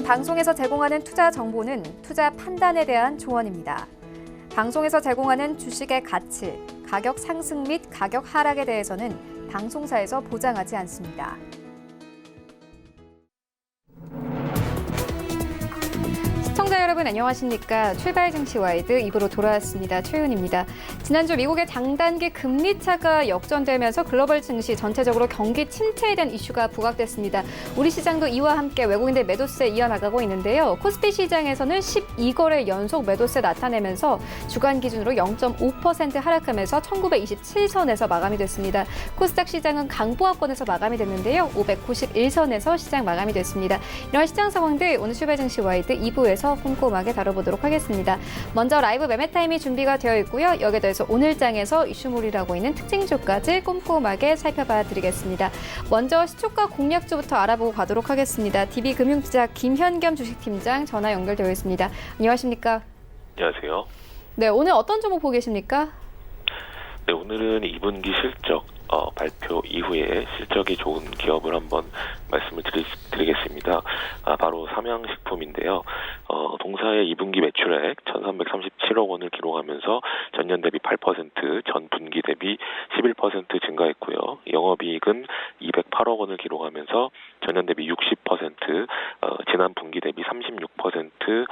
방송에서 제공하는 투자 정보는 투자 판단에 대한 조언입니다. 방송에서 제공하는 주식의 가치, 가격 상승 및 가격 하락에 대해서는 방송사에서 보장하지 않습니다. 시청자 여러분 안녕하십니까? 출발 증시 와이드 2부로 돌아왔습니다. 최윤입니다. 지난주 미국의 장단기 금리차가 역전되면서 글로벌 증시 전체적으로 경기 침체에 대한 이슈가 부각됐습니다. 우리 시장도 이와 함께 외국인들 매도세 이어나가고 있는데요. 코스피 시장에서는 12거래 연속 매도세 나타내면서 주간 기준으로 0.5% 하락하면서 1927선에서 마감이 됐습니다. 코스닥 시장은 강보합권에서 마감이 됐는데요. 591선에서 시장 마감이 됐습니다. 이런 시장 상황들 오늘 출발 증시 와이드 2부에서 꼼꼼하게 다뤄보도록 하겠습니다. 먼저 라이브 매매 타임이 준비가 되어 있고요. 여기에 더해서 오늘 장에서 이슈몰이라고 있는 특징주까지 꼼꼼하게 살펴봐 드리겠습니다. 먼저 시초가 공략주부터 알아보고 가도록 하겠습니다. DB금융투자 김현겸 주식팀장 전화 연결되어 있습니다. 안녕하십니까? 안녕하세요. 네, 오늘 어떤 종목 보고 계십니까? 네, 오늘은 2분기 실적 발표 이후에 실적이 좋은 기업을 한번 말씀을 드리겠습니다. 바로 삼양식품인데요. 동사의 2분기 매출액 1,337억 원을 기록하면서 전년 대비 8%, 전 분기 대비 11% 증가했고요. 영업이익은 208억 원을 기록하면서 전년 대비 60%, 지난 분기 대비 36%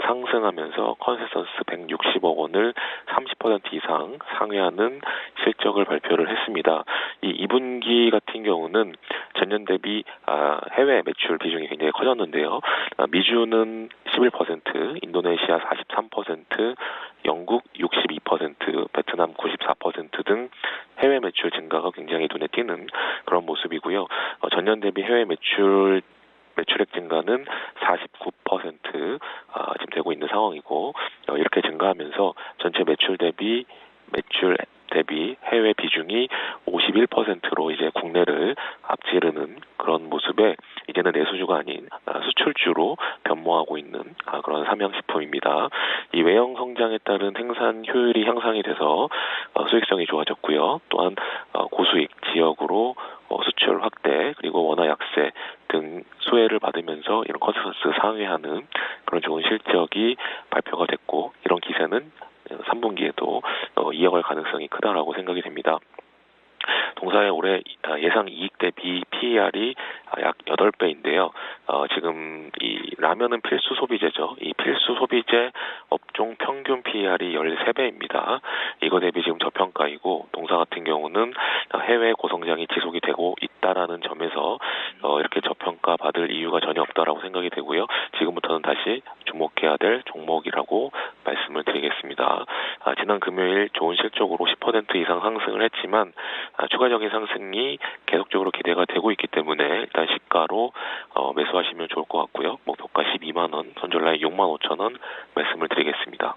상승하면서 컨센서스 160억 원을 30% 이상 상회하는 실적을 발표를 했습니다. 이 2분기 같은 경우는 전년 대비 해외 매출 비중이 굉장히 커졌는데요. 미주는 11%, 인도네시아 43%, 영국 62%, 베트남 94% 등 해외 매출 증가가 굉장히 눈에 띄는 그런 모습이고요. 전년 대비 해외 매출액 증가는 49% 지금 되고 있는 상황이고, 이렇게 증가하면서 전체 매출 대비 해외 비중이 51%로 이제 국내를 앞지르는 그런 모습에 이제는 내수주가 아닌 수출주로 변모하고 있는 그런 삼양식품입니다. 이 외형 성장에 따른 생산 효율이 향상이 돼서 수익성이 좋아졌고요. 또한 고수익 지역으로 수출 확대 그리고 원화 약세 등 수혜를 받으면서 이런 컨센서스 상회하는 그런 좋은 실적이 발표가 됐고, 이런 기세는 3분기에도 이어갈 가능성이 크다라고 생각이 됩니다. 동사의 올해 예상 이익 대비 PER이 약 8배인데요. 지금 이 라면은 필수 소비재죠. 이 필수 소비재 업종 평균 PER이 13배입니다. 이거 대비 지금 저평가이고, 동사 같은 경우는 해외 고성장이 지속이 되고 있다라는 점에서 이렇게 저평가 받을 이유가 전혀 없다라고 생각이 되고요. 지금부터는 다시 주목해야 될 종목이라고 말씀을 드리겠습니다. 지난 금요일 좋은 실적으로 10% 이상 상승을 했지만 추가적인 상승이 계속적으로 기대가 되고 있기 때문에 일단 시가로 매수하시면 좋을 것 같고요. 목표가 12만 원, 선전라인 6만 5천 원 말씀을 드리겠습니다.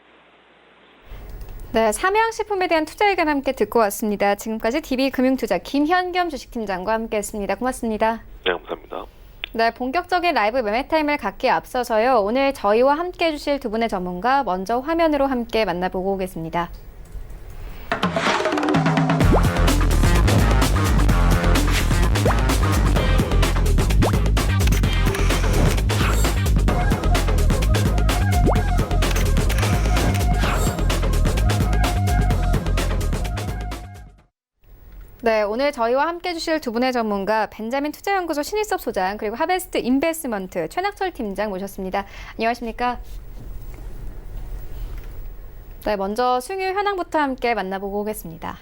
네, 삼양식품에 대한 투자 의견 함께 듣고 왔습니다. 지금까지 DB금융투자 김현겸 주식팀장과 함께했습니다. 고맙습니다. 네, 감사합니다. 네, 본격적인 라이브 매매 타임을 갖기에 앞서서요. 오늘 저희와 함께 해주실 두 분의 전문가 먼저 화면으로 함께 만나보고 오겠습니다. 네, 오늘 저희와 함께 해주실 두 분의 전문가 벤자민 투자연구소 신일섭 소장 그리고 하베스트 인베스트먼트 최낙철 팀장 모셨습니다. 안녕하십니까? 네, 먼저 수익률 현황부터 함께 만나보고 오겠습니다.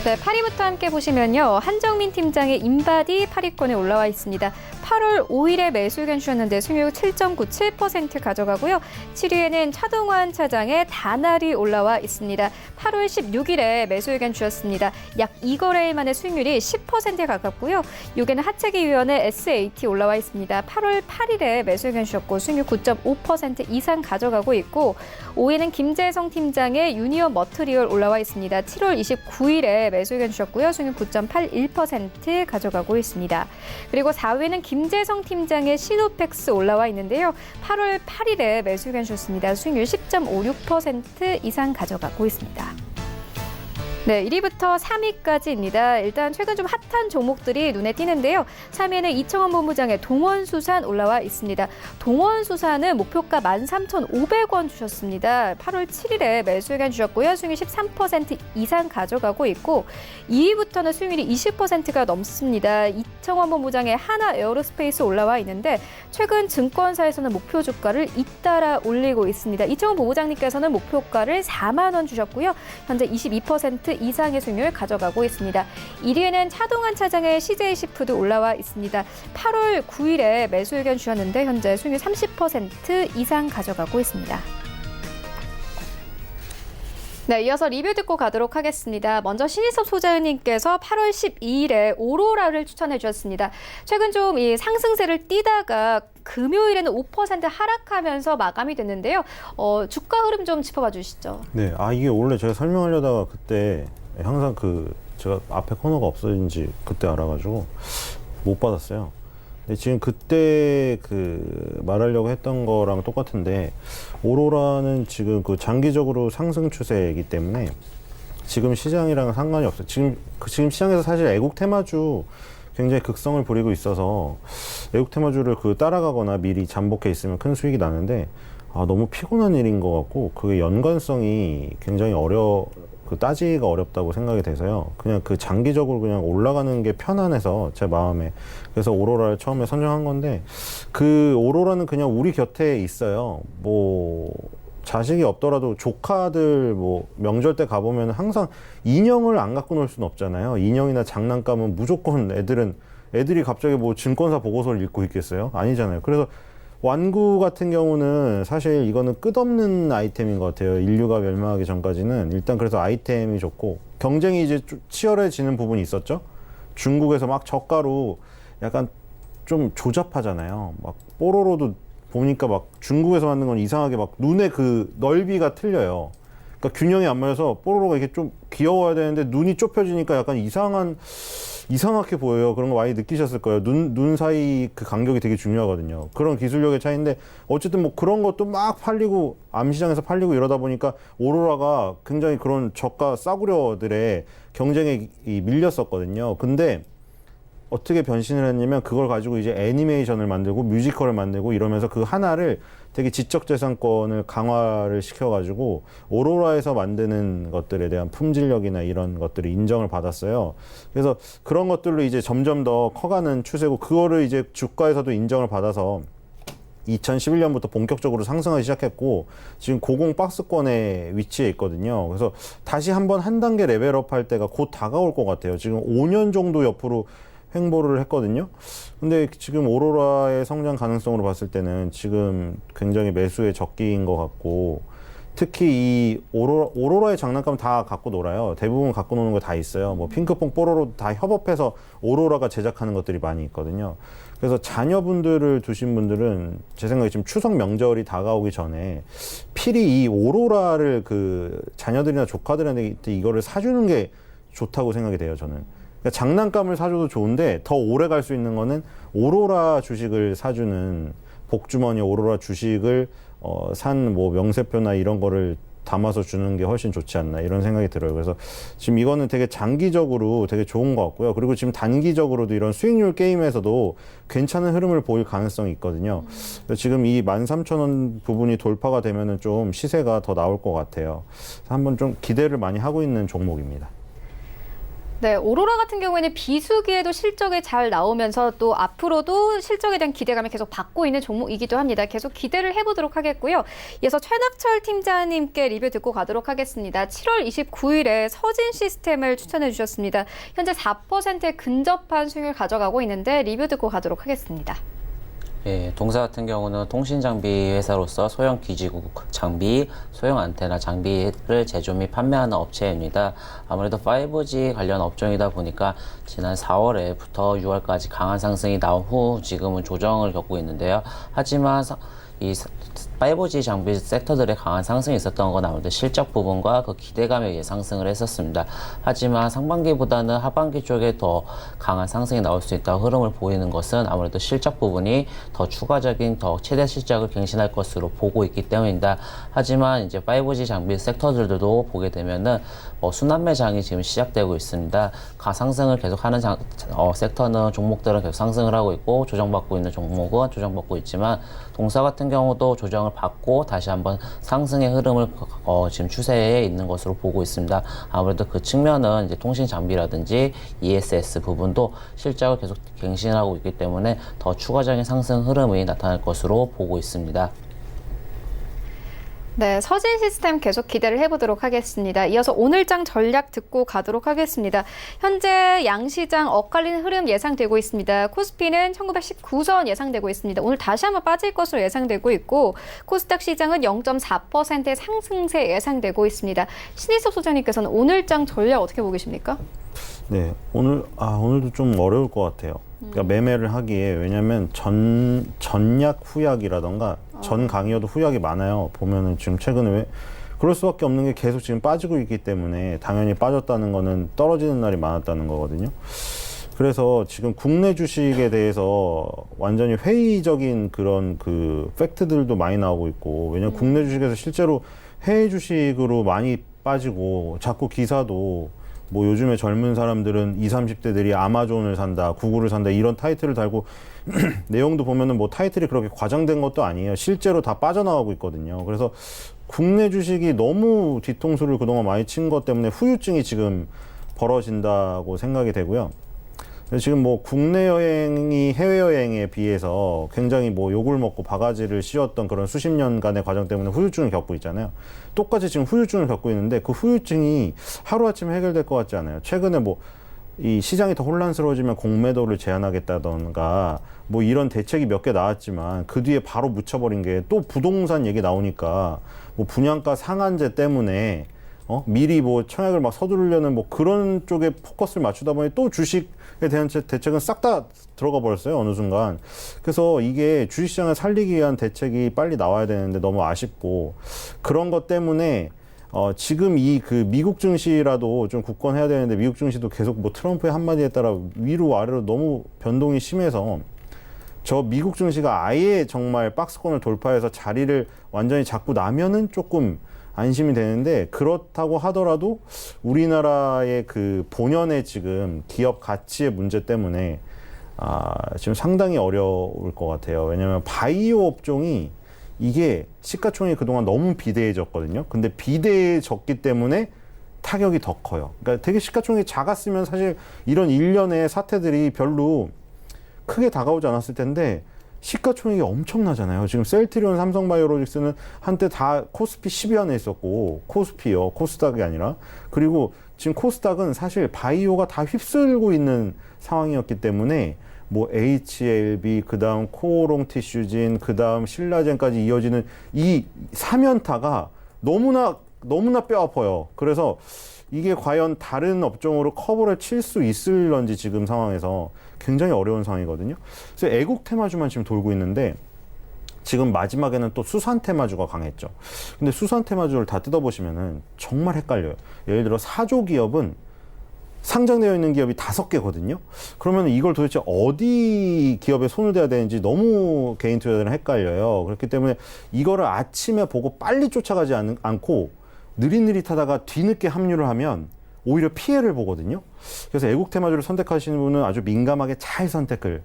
네, 8위부터 함께 보시면요. 한정민 팀장의 인바디 8위권에 올라와 있습니다. 8월 5일에 매수 의견 주셨는데 수익률 7.97% 가져가고요. 7위에는 차동환 차장의 다날이 올라와 있습니다. 8월 16일에 매수 의견 주셨습니다. 약 2거래일 만에 수익률이 10%에 가깝고요. 6위에는 하체기위원회 SAT 올라와 있습니다. 8월 8일에 매수 의견 주셨고 수익률 9.5% 이상 가져가고 있고, 5위에는 김재성 팀장의 유니온 머트리얼 올라와 있습니다. 7월 29일에 매수 의견 주셨고요. 수익률 9.81% 가져가고 있습니다. 그리고 4위에는 김재성 팀장의 시노펙스 올라와 있는데요. 8월 8일에 매수 의견 주셨습니다. 수익률 10.56% 이상 가져가고 있습니다. 네, 1위부터 3위까지입니다. 일단 최근 좀 핫한 종목들이 눈에 띄는데요. 3위에는 이청원 본부장의 동원수산 올라와 있습니다. 동원수산은 목표가 13,500원 주셨습니다. 8월 7일에 매수 의견 주셨고요. 수익률 13% 이상 가져가고 있고 2위부터는 수익률이 20%가 넘습니다. 이청원 본부장의 하나 에어로스페이스 올라와 있는데 최근 증권사에서는 목표 주가를 잇따라 올리고 있습니다. 이청원 본부장님께서는 목표가를 4만 원 주셨고요. 현재 22% 이상의 수익률 가져가고 있습니다. 1위에는 차동환 차장의 CJ시푸드 올라와 있습니다. 8월 9일에 매수 의견 주셨는데 현재 수익률 30% 이상 가져가고 있습니다. 네, 이어서 리뷰 듣고 가도록 하겠습니다. 먼저 신희섭 소장님께서 8월 12일에 오로라를 추천해 주셨습니다. 최근 좀 이 상승세를 띠다가 금요일에는 5% 하락하면서 마감이 됐는데요. 주가 흐름 좀 짚어봐 주시죠. 네, 이게 원래 제가 설명하려다가 그때 항상 제가 앞에 코너가 없어진지 그때 알아가지고 못 받았어요. 근데 지금 그때 말하려고 했던 거랑 똑같은데 오로라는 지금 장기적으로 상승 추세이기 때문에 지금 시장이랑 상관이 없어요. 지금 시장에서 사실 애국 테마주 굉장히 극성을 부리고 있어서 애국 테마주를 따라가거나 미리 잠복해 있으면 큰 수익이 나는데 너무 피곤한 일인 것 같고 그게 연관성이 굉장히 따지기가 어렵다고 생각이 돼서요. 그냥 장기적으로 그냥 올라가는 게 편안해서 제 마음에. 그래서 오로라를 처음에 선정한 건데 오로라는 그냥 우리 곁에 있어요. 자식이 없더라도 조카들 명절 때 가보면 항상 인형을 안 갖고 놀 수는 없잖아요. 인형이나 장난감은 무조건 애들이 갑자기 증권사 보고서를 읽고 있겠어요? 아니잖아요. 그래서 완구 같은 경우는 사실 이거는 끝없는 아이템인 것 같아요. 인류가 멸망하기 전까지는. 일단 그래서 아이템이 좋고 경쟁이 이제 치열해지는 부분이 있었죠. 중국에서 막 저가로 약간 좀 조잡하잖아요. 뽀로로도 보니까 중국에서 만든 건 이상하게 눈의 넓이가 틀려요. 그러니까 균형이 안 맞아서 뽀로로가 이렇게 좀 귀여워야 되는데 눈이 좁혀지니까 약간 이상하게 보여요. 그런 거 많이 느끼셨을 거예요. 눈 사이 간격이 되게 중요하거든요. 그런 기술력의 차이인데 어쨌든 그런 것도 막 팔리고 암시장에서 팔리고 이러다 보니까 오로라가 굉장히 그런 저가 싸구려들의 경쟁에 밀렸었거든요. 근데 어떻게 변신을 했냐면 그걸 가지고 이제 애니메이션을 만들고 뮤지컬을 만들고 이러면서 하나를 되게 지적재산권을 강화를 시켜가지고 오로라에서 만드는 것들에 대한 품질력이나 이런 것들이 인정을 받았어요. 그래서 그런 것들로 이제 점점 더 커가는 추세고 그거를 이제 주가에서도 인정을 받아서 2011년부터 본격적으로 상승하기 시작했고 지금 고공 박스권에 위치해 있거든요. 그래서 다시 한번 한 단계 레벨업 할 때가 곧 다가올 것 같아요. 지금 5년 정도 옆으로 횡보를 했거든요. 근데 지금 오로라의 성장 가능성으로 봤을 때는 지금 굉장히 매수의 적기인 것 같고 특히 이 오로라의 장난감 다 갖고 놀아요. 대부분 갖고 노는 거 다 있어요. 핑크퐁, 뽀로로 다 협업해서 오로라가 제작하는 것들이 많이 있거든요. 그래서 자녀분들을 두신 분들은 제 생각에 지금 추석 명절이 다가오기 전에 필히 이 오로라를 자녀들이나 조카들한테 이거를 사주는 게 좋다고 생각이 돼요, 저는. 그러니까 장난감을 사줘도 좋은데 더 오래 갈 수 있는 거는 오로라 주식을 사주는 복주머니 오로라 주식을 산 명세표나 이런 거를 담아서 주는 게 훨씬 좋지 않나 이런 생각이 들어요. 그래서 지금 이거는 되게 장기적으로 되게 좋은 것 같고요. 그리고 지금 단기적으로도 이런 수익률 게임에서도 괜찮은 흐름을 보일 가능성이 있거든요. 지금 이 13,000원 부분이 돌파가 되면은 좀 시세가 더 나올 것 같아요. 한번 좀 기대를 많이 하고 있는 종목입니다. 네, 오로라 같은 경우에는 비수기에도 실적이 잘 나오면서 또 앞으로도 실적에 대한 기대감을 계속 받고 있는 종목이기도 합니다. 계속 기대를 해보도록 하겠고요. 이어서 최낙철 팀장님께 리뷰 듣고 가도록 하겠습니다. 7월 29일에 서진 시스템을 추천해 주셨습니다. 현재 4%에 근접한 수익을 가져가고 있는데 리뷰 듣고 가도록 하겠습니다. 예, 동사 같은 경우는 통신장비 회사로서 소형 기지국 장비, 소형 안테나 장비를 제조 및 판매하는 업체입니다. 아무래도 5G 관련 업종이다 보니까 지난 4월에부터 6월까지 강한 상승이 나온 후 지금은 조정을 겪고 있는데요. 하지만 이 5G 장비 섹터들의 강한 상승이 있었던 건 아무래도 실적 부분과 그 기대감에 의해 상승을 했었습니다. 하지만 상반기보다는 하반기 쪽에 더 강한 상승이 나올 수 있다고 흐름을 보이는 것은 아무래도 실적 부분이 더 추가적인 더 최대 실적을 갱신할 것으로 보고 있기 때문입니다. 하지만 이제 5G 장비 섹터들도 보게 되면은 순환매장이 지금 시작되고 있습니다. 가상승을 계속하는 섹터는 종목들은 계속 상승을 하고 있고 조정받고 있는 종목은 조정받고 있지만 동사 같은 경우도 조정을 받고 다시 한번 상승의 흐름을 지금 추세에 있는 것으로 보고 있습니다. 아무래도 그 측면은 이제 통신 장비라든지 ESS 부분도 실적을 계속 갱신하고 있기 때문에 더 추가적인 상승 흐름이 나타날 것으로 보고 있습니다. 네, 서진 시스템 계속 기대를 해보도록 하겠습니다. 이어서 오늘장 전략 듣고 가도록 하겠습니다. 현재 양시장 엇갈리는 흐름 예상되고 있습니다. 코스피는 1919선 예상되고 있습니다. 오늘 다시 한번 빠질 것으로 예상되고 있고 코스닥 시장은 0.4%의 상승세 예상되고 있습니다. 신희섭 소장님께서는 오늘장 전략 어떻게 보고 계십니까? 네, 오늘도 좀 어려울 것 같아요. 그러니까 매매를 하기에 왜냐하면 전약 후약이라던가 전 강의여도 후약이 많아요. 보면은 지금 최근에 왜 그럴 수밖에 없는 게 계속 지금 빠지고 있기 때문에 당연히 빠졌다는 거는 떨어지는 날이 많았다는 거거든요. 그래서 지금 국내 주식에 대해서 완전히 회의적인 그런 그 팩트들도 많이 나오고 있고 왜냐면 국내 주식에서 실제로 해외 주식으로 많이 빠지고 자꾸 기사도 뭐 요즘에 젊은 사람들은 20, 30대들이 아마존을 산다, 구글을 산다 이런 타이틀을 달고 내용도 보면은 뭐 타이틀이 그렇게 과장된 것도 아니에요. 실제로 다 빠져나가고 있거든요. 그래서 국내 주식이 너무 뒤통수를 그동안 많이 친 것 때문에 후유증이 지금 벌어진다고 생각이 되고요. 지금 뭐 국내 여행이 해외 여행에 비해서 굉장히 뭐 욕을 먹고 바가지를 씌웠던 그런 수십 년간의 과정 때문에 후유증을 겪고 있잖아요. 똑같이 지금 후유증을 겪고 있는데 그 후유증이 하루아침에 해결될 것 같지 않아요. 최근에 뭐 이 시장이 더 혼란스러워지면 공매도를 제한하겠다던가 뭐 이런 대책이 몇 개 나왔지만 그 뒤에 바로 묻혀버린 게 또 부동산 얘기 나오니까 뭐 분양가 상한제 때문에 미리 뭐 청약을 막 서두르려는 뭐 그런 쪽에 포커스를 맞추다 보니 또 주식에 대한 대책은 싹 다 들어가 버렸어요, 어느 순간. 그래서 이게 주식시장을 살리기 위한 대책이 빨리 나와야 되는데 너무 아쉽고 그런 것 때문에 지금 이 그 미국 증시라도 좀 굳건해야 되는데 미국 증시도 계속 뭐 트럼프의 한마디에 따라 위로 아래로 너무 변동이 심해서 저 미국 증시가 아예 정말 박스권을 돌파해서 자리를 완전히 잡고 나면은 조금 안심이 되는데 그렇다고 하더라도 우리나라의 그 본연의 지금 기업 가치의 문제 때문에 지금 상당히 어려울 것 같아요. 왜냐하면 바이오 업종이 이게 시가총액이 그동안 너무 비대해졌거든요. 근데 비대해졌기 때문에 타격이 더 커요. 그러니까 되게 시가총액이 작았으면 사실 이런 일련의 사태들이 별로 크게 다가오지 않았을 텐데 시가총액이 엄청나잖아요. 지금 셀트리온, 삼성바이오로직스는 한때 다 코스피 10위 안에 있었고 코스피요, 코스닥이 아니라. 그리고 지금 코스닥은 사실 바이오가 다 휩쓸고 있는 상황이었기 때문에 뭐 HLB, 그 다음 코오롱 티슈진, 그 다음 신라젠까지 이어지는 이 3연타가 너무나 뼈 아파요. 그래서 이게 과연 다른 업종으로 커버를 칠 수 있을런지 지금 상황에서 굉장히 어려운 상황이거든요. 그래서 애국 테마주만 지금 돌고 있는데 지금 마지막에는 또 수산 테마주가 강했죠. 근데 수산 테마주를 다 뜯어보시면은 정말 헷갈려요. 예를 들어 사조 기업은 상장되어 있는 기업이 5개거든요. 그러면 이걸 도대체 어디 기업에 손을 대야 되는지 너무 개인 투자자들은 헷갈려요. 그렇기 때문에 이거를 아침에 보고 빨리 쫓아가지 않고 느릿느릿하다가 뒤늦게 합류를 하면 오히려 피해를 보거든요. 그래서 애국 테마주를 선택하시는 분은 아주 민감하게 잘 선택을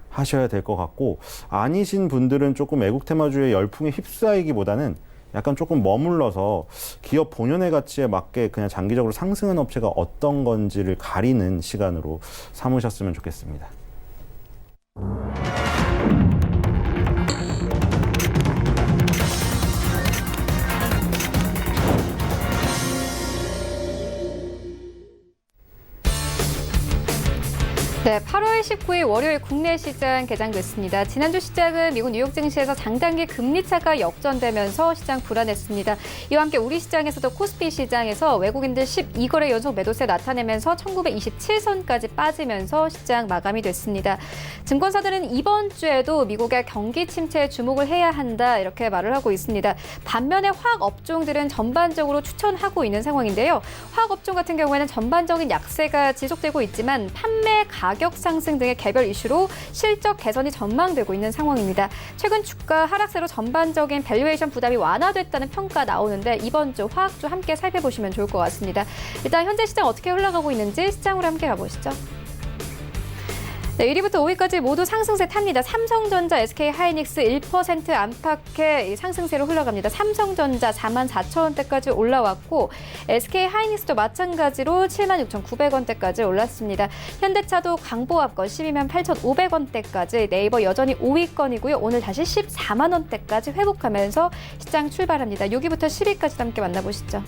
하셔야 될 것 같고 아니신 분들은 조금 애국 테마주의 열풍에 휩싸이기보다는 약간 조금 머물러서 기업 본연의 가치에 맞게 그냥 장기적으로 상승하는 업체가 어떤 건지를 가리는 시간으로 삼으셨으면 좋겠습니다. 네, 8월 19일 월요일 국내 시장 개장됐습니다. 지난주 시장은 미국 뉴욕 증시에서 장단기 금리 차가 역전되면서 시장 불안했습니다. 이와 함께 우리 시장에서도 코스피 시장에서 외국인들 12거래 연속 매도세 나타내면서 1927선까지 빠지면서 시장 마감이 됐습니다. 증권사들은 이번 주에도 미국의 경기 침체에 주목을 해야 한다 이렇게 말을 하고 있습니다. 반면에 화학 업종들은 전반적으로 추천하고 있는 상황인데요. 화학 업종 같은 경우에는 전반적인 약세가 지속되고 있지만 판매 가격 상승 등의 개별 이슈로 실적 개선이 전망되고 있는 상황입니다. 최근 주가 하락세로 전반적인 밸류에이션 부담이 완화됐다는 평가 나오는데 이번 주 화학주 함께 살펴보시면 좋을 것 같습니다. 일단 현재 시장 어떻게 흘러가고 있는지 시장으로 함께 가보시죠. 네, 1위부터 5위까지 모두 상승세 탑니다. 삼성전자, SK하이닉스 1% 안팎의 상승세로 흘러갑니다. 삼성전자 44,000원대까지 올라왔고 SK하이닉스도 마찬가지로 76,900원대까지 올랐습니다. 현대차도 강보합권 10위면 8,500원대까지, 네이버 여전히 5위권이고요. 오늘 다시 14만 원대까지 회복하면서 시장 출발합니다. 6위부터 10위까지 함께 만나보시죠.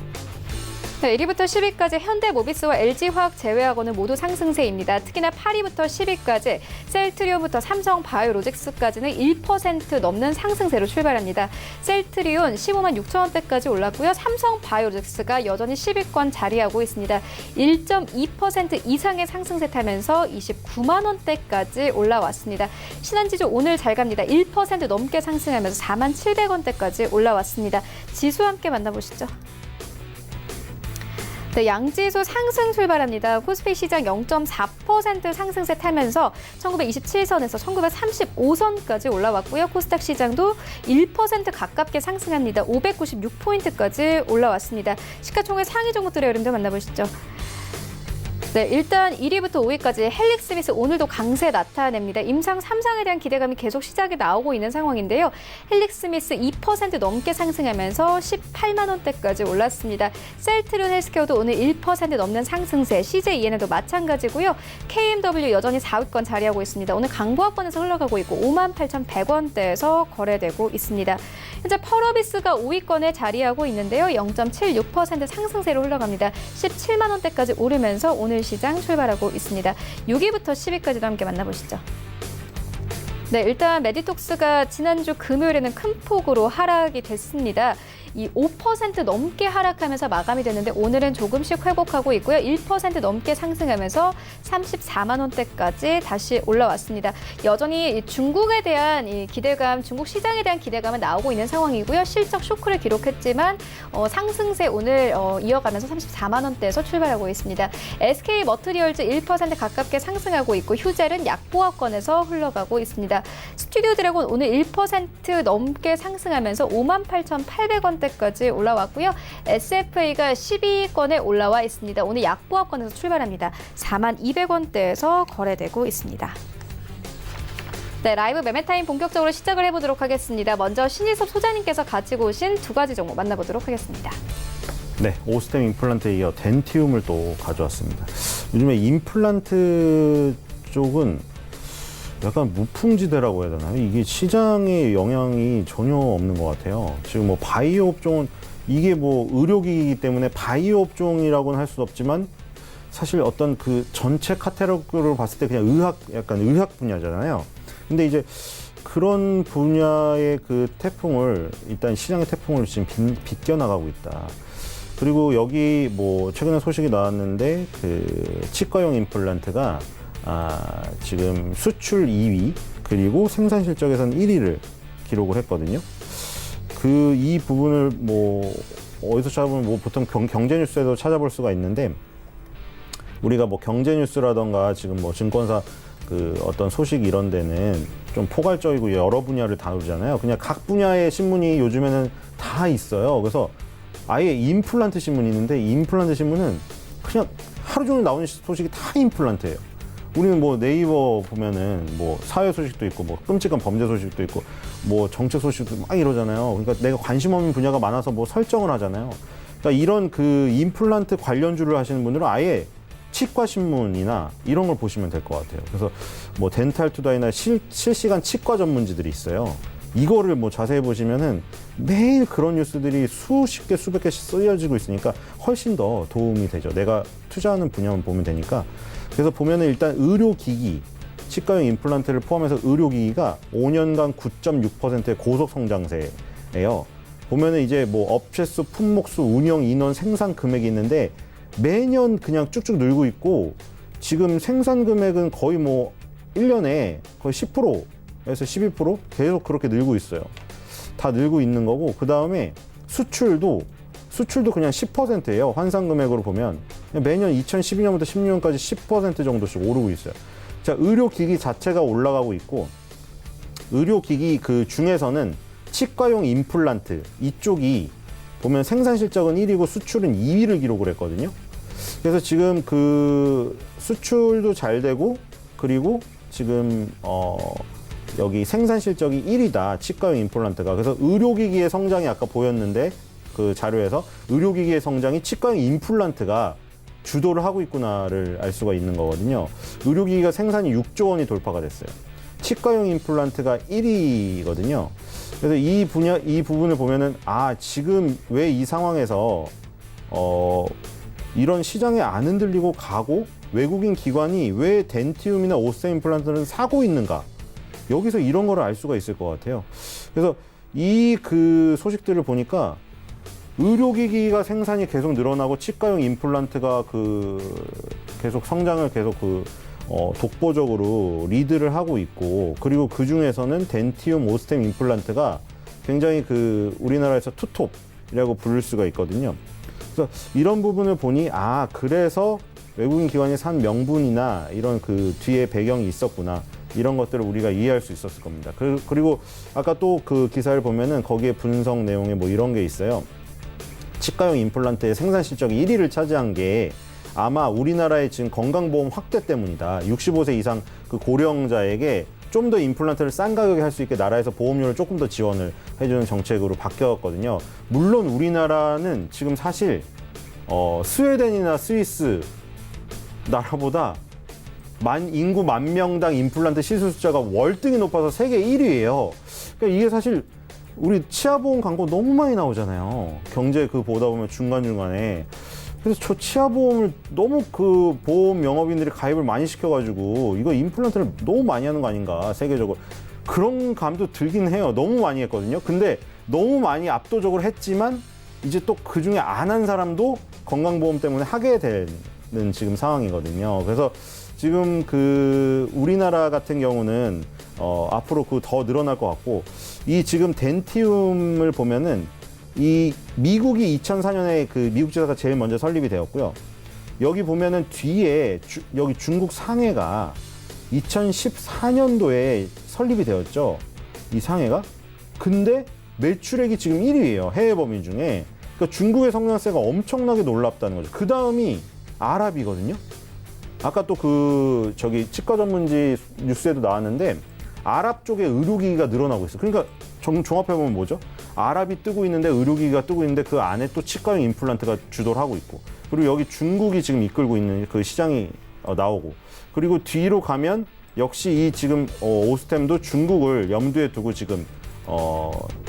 네, 1위부터 10위까지 현대모비스와 LG화학 제외하고는 모두 상승세입니다. 특히나 8위부터 10위까지 셀트리온부터 삼성바이오로직스까지는 1% 넘는 상승세로 출발합니다. 셀트리온 15만 6천 원대까지 올랐고요. 삼성바이오로직스가 여전히 10위권 자리하고 있습니다. 1.2% 이상의 상승세 타면서 29만 원대까지 올라왔습니다. 신한지주 오늘 잘 갑니다. 1% 넘게 상승하면서 4만 700원대까지 올라왔습니다. 지수 함께 만나보시죠. 네, 양지수 상승 출발합니다. 코스피 시장 0.4% 상승세 타면서 1927선에서 1935선까지 올라왔고요. 코스닥 시장도 1% 가깝게 상승합니다. 596포인트까지 올라왔습니다. 시가총액 상위 종목들의 흐름도 만나보시죠. 네, 일단 1위부터 5위까지 헬릭스미스 오늘도 강세 나타냅니다. 임상 3상에 대한 기대감이 계속 시작에 나오고 있는 상황인데요. 헬릭스미스 2% 넘게 상승하면서 18만 원대까지 올랐습니다. 셀트리온 헬스케어도 오늘 1% 넘는 상승세, CJEN도 마찬가지고요. KMW 여전히 4위권 자리하고 있습니다. 오늘 강보합권에서 흘러가고 있고 58,100원대에서 거래되고 있습니다. 현재 펄어비스가 5위권에 자리하고 있는데요. 0.76% 상승세로 흘러갑니다. 17만 원대까지 오르면서 오늘 시장 출발하고 있습니다. 6위부터 10위까지도 함께 만나보시죠. 네, 일단 메디톡스가 지난주 금요일에는 큰 폭으로 하락이 됐습니다. 이 5% 넘게 하락하면서 마감이 됐는데 오늘은 조금씩 회복하고 있고요. 1% 넘게 상승하면서 34만 원대까지 다시 올라왔습니다. 여전히 중국에 대한 이 기대감, 중국 시장에 대한 기대감은 나오고 있는 상황이고요. 실적 쇼크를 기록했지만 상승세 오늘 이어가면서 34만 원대에서 출발하고 있습니다. SK 머트리얼즈 1% 가깝게 상승하고 있고 휴젤은 약보합권에서 흘러가고 있습니다. 스튜디오 드래곤 오늘 1% 넘게 상승하면서 58,800원대 까지 올라왔고요. SFA가 12위권에 올라와 있습니다. 오늘 약보합권에서 출발합니다. 4만 200원대에서 거래되고 있습니다. 네, 라이브 매매타임 본격적으로 시작을 해보도록 하겠습니다. 먼저 신일섭 소장님께서 가지고 오신 두 가지 종목 만나보도록 하겠습니다. 네, 오스템 임플란트에 이어 덴티움을 또 가져왔습니다. 요즘에 임플란트 쪽은 약간 무풍지대라고 해야 되나요? 이게 시장에 영향이 전혀 없는 것 같아요. 지금 뭐 바이오 업종은 이게 뭐 의료기기이기 때문에 바이오 업종이라고는 할 수 없지만 사실 어떤 그 전체 카테고리를 봤을 때 그냥 약간 의학 분야잖아요. 근데 이제 그런 분야의 그 태풍을 일단 시장의 태풍을 지금 비껴나가고 있다. 그리고 여기 뭐 최근에 소식이 나왔는데 그 치과용 임플란트가 지금 수출 2위 그리고 생산 실적에서는 1위를 기록을 했거든요. 이 부분을 뭐 어디서 찾아보면 뭐 보통 경제 뉴스에도 찾아볼 수가 있는데 우리가 뭐 경제 뉴스라던가 지금 뭐 증권사 그 어떤 소식 이런 데는 좀 포괄적이고 여러 분야를 다루잖아요. 그냥 각 분야의 신문이 요즘에는 다 있어요. 그래서 아예 임플란트 신문이 있는데 임플란트 신문은 그냥 하루 종일 나오는 소식이 다 임플란트예요. 우리는 뭐 네이버 보면은 뭐 사회 소식도 있고 뭐 끔찍한 범죄 소식도 있고 뭐 정책 소식도 막 이러잖아요. 그러니까 내가 관심 없는 분야가 많아서 뭐 설정을 하잖아요. 그러니까 이런 그 임플란트 관련주를 하시는 분들은 아예 치과 신문이나 이런 걸 보시면 될 것 같아요. 그래서 뭐 덴탈투다이나 실시간 치과 전문지들이 있어요. 이거를 뭐 자세히 보시면은 매일 그런 뉴스들이 수십 개, 수백 개씩 쓰여지고 있으니까 훨씬 더 도움이 되죠. 내가 투자하는 분야만 보면 되니까. 그래서 보면은 일단 의료기기, 치과용 임플란트를 포함해서 의료기기가 5년간 9.6%의 고속 성장세예요. 보면은 이제 뭐 업체수, 품목수, 운영 인원, 생산 금액이 있는데 매년 그냥 쭉쭉 늘고 있고 지금 생산 금액은 거의 뭐 1년에 거의 10%에서 12% 계속 그렇게 늘고 있어요. 다 늘고 있는 거고 그 다음에 수출도 그냥 10%예요. 환산 금액으로 보면 매년 2012년부터 16년까지 10% 정도씩 오르고 있어요. 자, 의료기기 자체가 올라가고 있고 의료기기 그 중에서는 치과용 임플란트 이쪽이 보면 생산 실적은 1위고 수출은 2위를 기록을 했거든요. 그래서 지금 그 수출도 잘 되고 그리고 지금 여기 생산 실적이 1위다 치과용 임플란트가. 그래서 의료기기의 성장이 아까 보였는데 그 자료에서 의료기기의 성장이 치과용 임플란트가 주도를 하고 있구나를 알 수가 있는 거거든요. 의료기기가 생산이 6조 원이 돌파가 됐어요. 치과용 임플란트가 1위거든요. 그래서 이 부분을 보면은 지금 왜 이 상황에서 이런 시장에 안 흔들리고 가고 외국인 기관이 왜 덴티움이나 오스템 임플란트를 사고 있는가? 여기서 이런 거를 알 수가 있을 것 같아요. 그래서 이 그 소식들을 보니까 의료기기가 생산이 계속 늘어나고 치과용 임플란트가 계속 성장을 계속 독보적으로 리드를 하고 있고 그리고 그 중에서는 덴티움, 오스템 임플란트가 굉장히 우리나라에서 투톱이라고 부를 수가 있거든요. 그래서 이런 부분을 보니 그래서 외국인 기관이 산 명분이나 이런 뒤에 배경이 있었구나. 이런 것들을 우리가 이해할 수 있었을 겁니다. 그리고 아까 또 그 기사를 보면은 거기에 분석 내용에 뭐 이런 게 있어요. 치과용 임플란트의 생산 실적이 1위를 차지한 게 아마 우리나라의 지금 건강보험 확대 때문이다. 65세 이상 고령자에게 좀 더 임플란트를 싼 가격에 할 수 있게 나라에서 보험료를 조금 더 지원을 해주는 정책으로 바뀌었거든요. 물론 우리나라는 지금 사실 스웨덴이나 스위스 나라보다 인구 10,000명당 임플란트 시술 숫자가 월등히 높아서 세계 1위예요. 그러니까 이게 사실 우리 치아보험 광고 너무 많이 나오잖아요. 경제 보다 보면 중간중간에. 그래서 저 치아보험을 너무 보험 영업인들이 가입을 많이 시켜가지고 이거 임플란트를 너무 많이 하는 거 아닌가, 세계적으로. 그런 감도 들긴 해요. 너무 많이 했거든요. 근데 너무 많이 압도적으로 했지만 이제 또 그중에 안 한 사람도 건강보험 때문에 하게 되는 지금 상황이거든요. 그래서 지금 우리나라 같은 경우는 앞으로 더 늘어날 것 같고 이 지금 덴티움을 보면은 이 미국이 2004년에 미국 지사가 제일 먼저 설립이 되었고요. 여기 보면은 뒤에 여기 중국 상해가 2014년도에 설립이 되었죠. 이 상해가. 근데 매출액이 지금 1위예요. 해외 범위 중에. 그러니까 중국의 성장세가 엄청나게 놀랍다는 거죠. 그 다음이 아랍이거든요. 아까 또 치과 전문지 뉴스에도 나왔는데 아랍 쪽에 의료기기가 늘어나고 있어요. 그러니까 종합해보면 뭐죠? 아랍이 뜨고 있는데 의료기기가 뜨고 있는데 그 안에 또 치과용 임플란트가 주도를 하고 있고 그리고 여기 중국이 지금 이끌고 있는 시장이 나오고 그리고 뒤로 가면 역시 이 지금 오스템도 중국을 염두에 두고 지금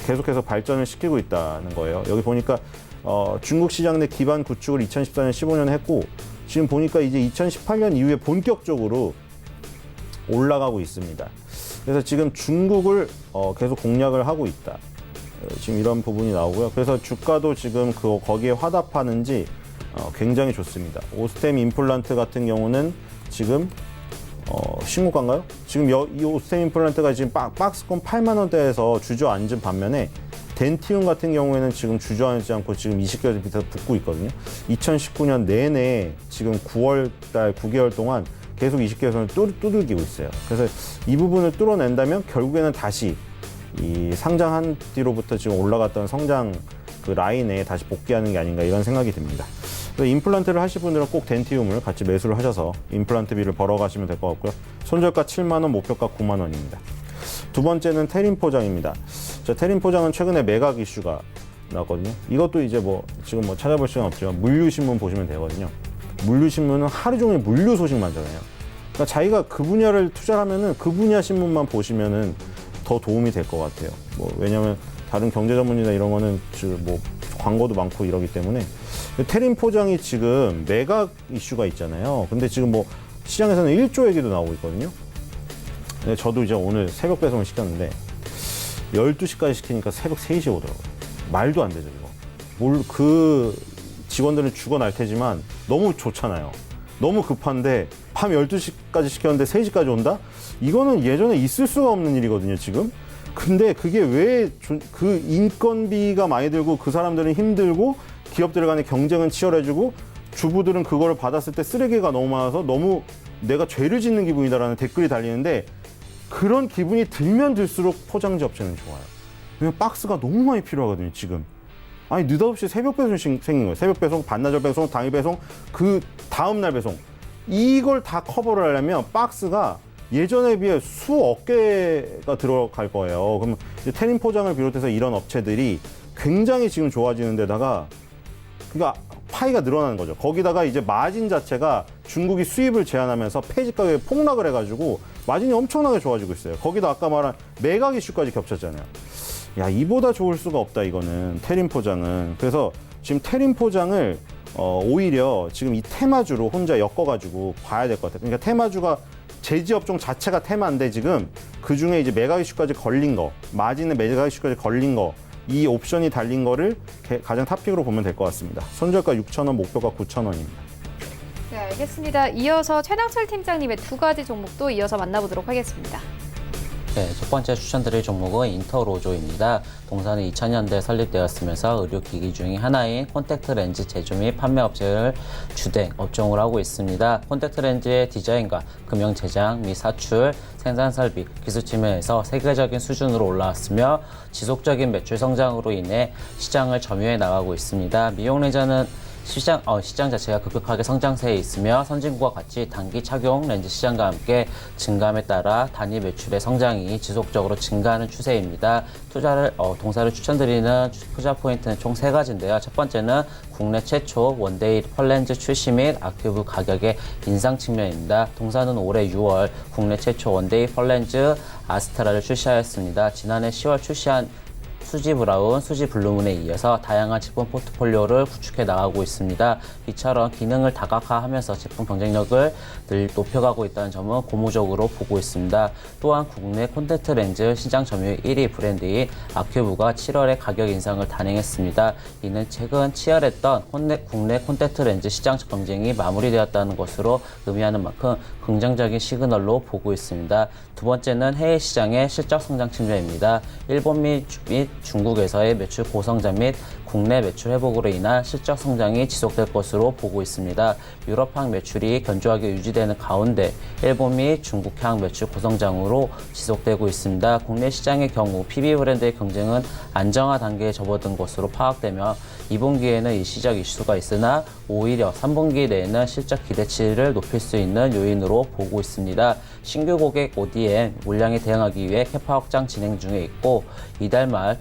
계속해서 발전을 시키고 있다는 거예요. 여기 보니까 중국 시장 내 기반 구축을 2014년, 15년에 했고 지금 보니까 이제 2018년 이후에 본격적으로 올라가고 있습니다. 그래서 지금 중국을 계속 공략을 하고 있다. 지금 이런 부분이 나오고요. 그래서 주가도 지금 거기에 화답하는지 굉장히 좋습니다. 오스템 임플란트 같은 경우는 지금 신고가인가요? 지금 이 오스템 임플란트가 지금 박스권 8만 원대에서 주저앉은 반면에 덴티움 같은 경우에는 지금 주저앉지 않고 지금 20개월 밑에서 붙고 있거든요. 2019년 내내 지금 9월달 9개월 동안 계속 20개월선을 두들기고 있어요. 그래서 이 부분을 뚫어낸다면 결국에는 다시 이 상장한 뒤로부터 지금 올라갔던 성장 라인에 다시 복귀하는 게 아닌가 이런 생각이 듭니다. 그래서 임플란트를 하실 분들은 꼭 덴티움을 같이 매수를 하셔서 임플란트비를 벌어가시면 될 것 같고요. 손절가 7만 원, 목표가 9만 원입니다. 두 번째는 테린 포장입니다. 테린 포장은 최근에 매각 이슈가 나왔거든요. 이것도 이제 지금 찾아볼 시간 없지만 물류신문 보시면 되거든요. 물류신문은 하루 종일 물류 소식만 전해요. 그러니까 자기가 그 분야를 투자하면은 그 분야 신문만 보시면은 더 도움이 될 것 같아요. 뭐 왜냐하면 다른 경제 전문이나 이런 거는 뭐 광고도 많고 이러기 때문에 태림 포장이 지금 매각 이슈가 있잖아요. 근데 지금 뭐 시장에서는 1조 얘기도 나오고 있거든요. 근데 저도 이제 오늘 새벽 배송을 시켰는데 12시까지 시키니까 새벽 3시에 오더라고요. 말도 안 되죠, 이거. 그 직원들은 죽어날 테지만 너무 좋잖아요. 너무 급한데 밤 12시까지 시켰는데 3시까지 온다? 이거는 예전에 있을 수가 없는 일이거든요, 지금. 근데 그게 왜 그 인건비가 많이 들고 그 사람들은 힘들고 기업들 간의 경쟁은 치열해지고 주부들은 그거를 받았을 때 쓰레기가 너무 많아서 너무 내가 죄를 짓는 기분이다라는 댓글이 달리는데 그런 기분이 들면 들수록 포장지 업체는 좋아요. 왜냐면 박스가 너무 많이 필요하거든요, 지금. 아니, 느닷없이 새벽 배송이 생긴 거예요. 새벽 배송, 반나절 배송, 당일 배송, 그 다음날 배송. 이걸 다 커버를 하려면 박스가 예전에 비해 수억 개가 들어갈 거예요. 그러면 이제 태림 포장을 비롯해서 이런 업체들이 굉장히 지금 좋아지는 데다가 그러니까 파이가 늘어나는 거죠. 거기다가 이제 마진 자체가 중국이 수입을 제한하면서 폐지 가격이 폭락을 해가지고 마진이 엄청나게 좋아지고 있어요. 거기다 아까 말한 매각 이슈까지 겹쳤잖아요. 야, 이보다 좋을 수가 없다, 이거는. 태림 포장은. 그래서 지금 태림 포장을 오히려 지금 이 테마주로 혼자 엮어가지고 봐야 될 것 같아요. 그러니까 테마주가 제지업종 자체가 테마인데 지금 그 중에 이제 매각 이슈까지 걸린 거, 마진의 매각 이슈까지 걸린 거, 이 옵션이 달린 거를 가장 탑픽으로 보면 될 것 같습니다. 손절가 6,000원, 목표가 9,000원입니다. 네, 알겠습니다. 이어서 최낙철 팀장님의 두 가지 종목도 이어서 만나보도록 하겠습니다. 네, 첫 번째 추천드릴 종목은 인터로조입니다. 동사는 2000년대에 설립되었으면서 의료기기 중의 하나인 콘택트 렌즈 제조 및 판매 업체를 주된 업종으로 하고 있습니다. 콘택트 렌즈의 디자인과 금형 제작 및 사출, 생산 설비, 기술 측면에서 세계적인 수준으로 올라왔으며 지속적인 매출 성장으로 인해 시장을 점유해 나가고 있습니다. 미용 렌즈는 시장 자체가 급격하게 성장세에 있으며 선진국과 같이 단기 착용 렌즈 시장과 함께 증감에 따라 단위 매출의 성장이 지속적으로 증가하는 추세입니다. 동사를 추천드리는 투자 포인트는 총 3가지인데요. 첫 번째는 국내 최초 원데이 펄렌즈 출시 및 아큐브 가격의 인상 측면입니다. 동사는 올해 6월 국내 최초 원데이 펄렌즈 아스트라를 출시하였습니다. 지난해 10월 출시한 수지 브라운, 수지 블루문에 이어서 다양한 제품 포트폴리오를 구축해 나가고 있습니다. 이처럼 기능을 다각화하면서 제품 경쟁력을 늘 높여가고 있다는 점은 고무적으로 보고 있습니다. 또한 국내 콘택트 렌즈 시장 점유율 1위 브랜드인 아큐브가 7월에 가격 인상을 단행했습니다. 이는 최근 치열했던 국내 콘택트 렌즈 시장 경쟁이 마무리되었다는 것으로 의미하는 만큼 긍정적인 시그널로 보고 있습니다. 두 번째는 해외 시장의 실적 성장 측면입니다. 일본 및 중국에서의 매출 고성장 및 국내 매출 회복으로 인한 실적 성장이 지속될 것으로 보고 있습니다. 유럽향 매출이 견조하게 유지되는 가운데 일본 및 중국향 매출 고성장으로 지속되고 있습니다. 국내 시장의 경우 PB 브랜드의 경쟁은 안정화 단계에 접어든 것으로 파악되며 2분기에는 일시적 이슈가 있으나 오히려 3분기 내에는 실적 기대치를 높일 수 있는 요인으로 보고 있습니다. 신규 고객 ODM 물량에 대응하기 위해 캐파 확장 진행 중에 있고 이달 말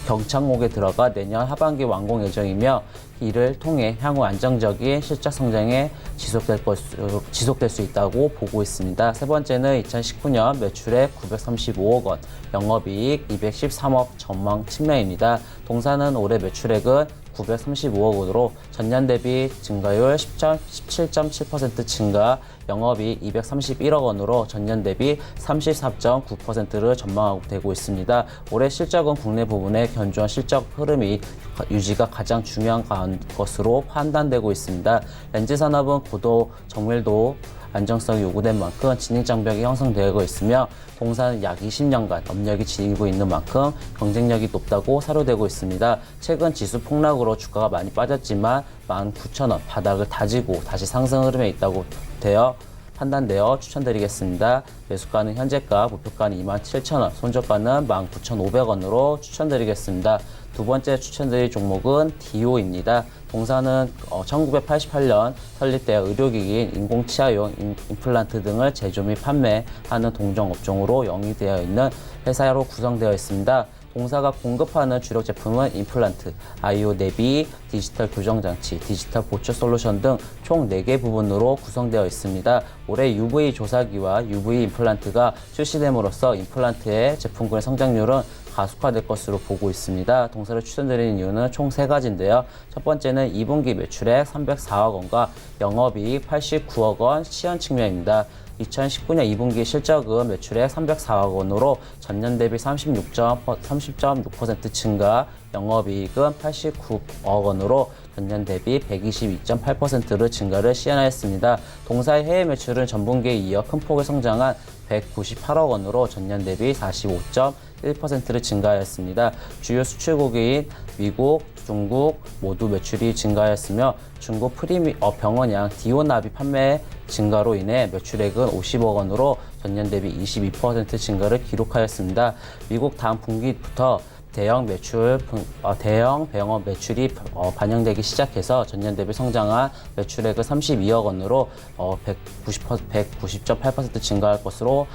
경착목에 들어가 내년 하반기 완공 예정이며 이를 통해 향후 안정적인 실적 성장에 지속될 수 있다고 보고 있습니다. 세 번째는 2019년 매출액 935억 원, 영업이익 213억 전망 측면입니다. 동사는 올해 매출액은 935억 원으로 전년 대비 증가율 17.7% 증가, 영업이익 231억 원으로 전년 대비 34.9%를 전망하고 되고 있습니다. 올해 실적은 국내 부분의 견조한 실적 흐름이 유지가 가장 중요한 것으로 판단되고 있습니다. 렌즈 산업은 고도 정밀도 안정성이 요구된 만큼 진입 장벽이 형성되고 있으며 동사는 약 20년간 업력이 지니고 있는 만큼 경쟁력이 높다고 사료되고 있습니다. 최근 지수 폭락으로 주가가 많이 빠졌지만 19,000원 바닥을 다지고 다시 상승 흐름에 있다고 판단되어 추천드리겠습니다. 매수가는 현재가, 목표가는 27,000원, 손절가는 19,500원으로 추천드리겠습니다. 두 번째 추천드릴 종목은 디오입니다. 동사는 1988년 설립되어 의료기기, 인공치아용, 임플란트 등을 제조 및 판매하는 동종 업종으로 영위되어 있는 회사로 구성되어 있습니다. 동사가 공급하는 주력 제품은 임플란트, 아이오 내비, 디지털 교정장치, 디지털 보초 솔루션 등 총 4개 부분으로 구성되어 있습니다. 올해 UV 조사기와 UV 임플란트가 출시됨으로써 임플란트의 제품군의 성장률은 가속화될 것으로 보고 있습니다. 동사를 추천드리는 이유는 총 3가지인데요. 첫 번째는 2분기 매출액 304억 원과 영업이익 89억 원 시현 측면입니다. 2019년 2분기 실적은 매출액 304억 원으로 전년 대비 30.6% 증가, 영업이익은 89억 원으로 전년 대비 122.8%를 증가를 시현하였습니다. 동사의 해외 매출은 전분기에 이어 큰 폭의 성장한 198억 원으로 전년 대비 45.1%를 증가하였습니다. 주요 수출국인 미국, 중국 모두 매출이 증가하였으며 중국 병원양 디오나비 판매 증가로 인해 매출액은 50억 원으로 전년 대비 22% 증가를 기록하였습니다. 미국 다음 분기부터 대형 병원 매출이 반영되기 시작해서 전년 대비 성장한 매출액은 32억 원으로 190.8% 증가할 것으로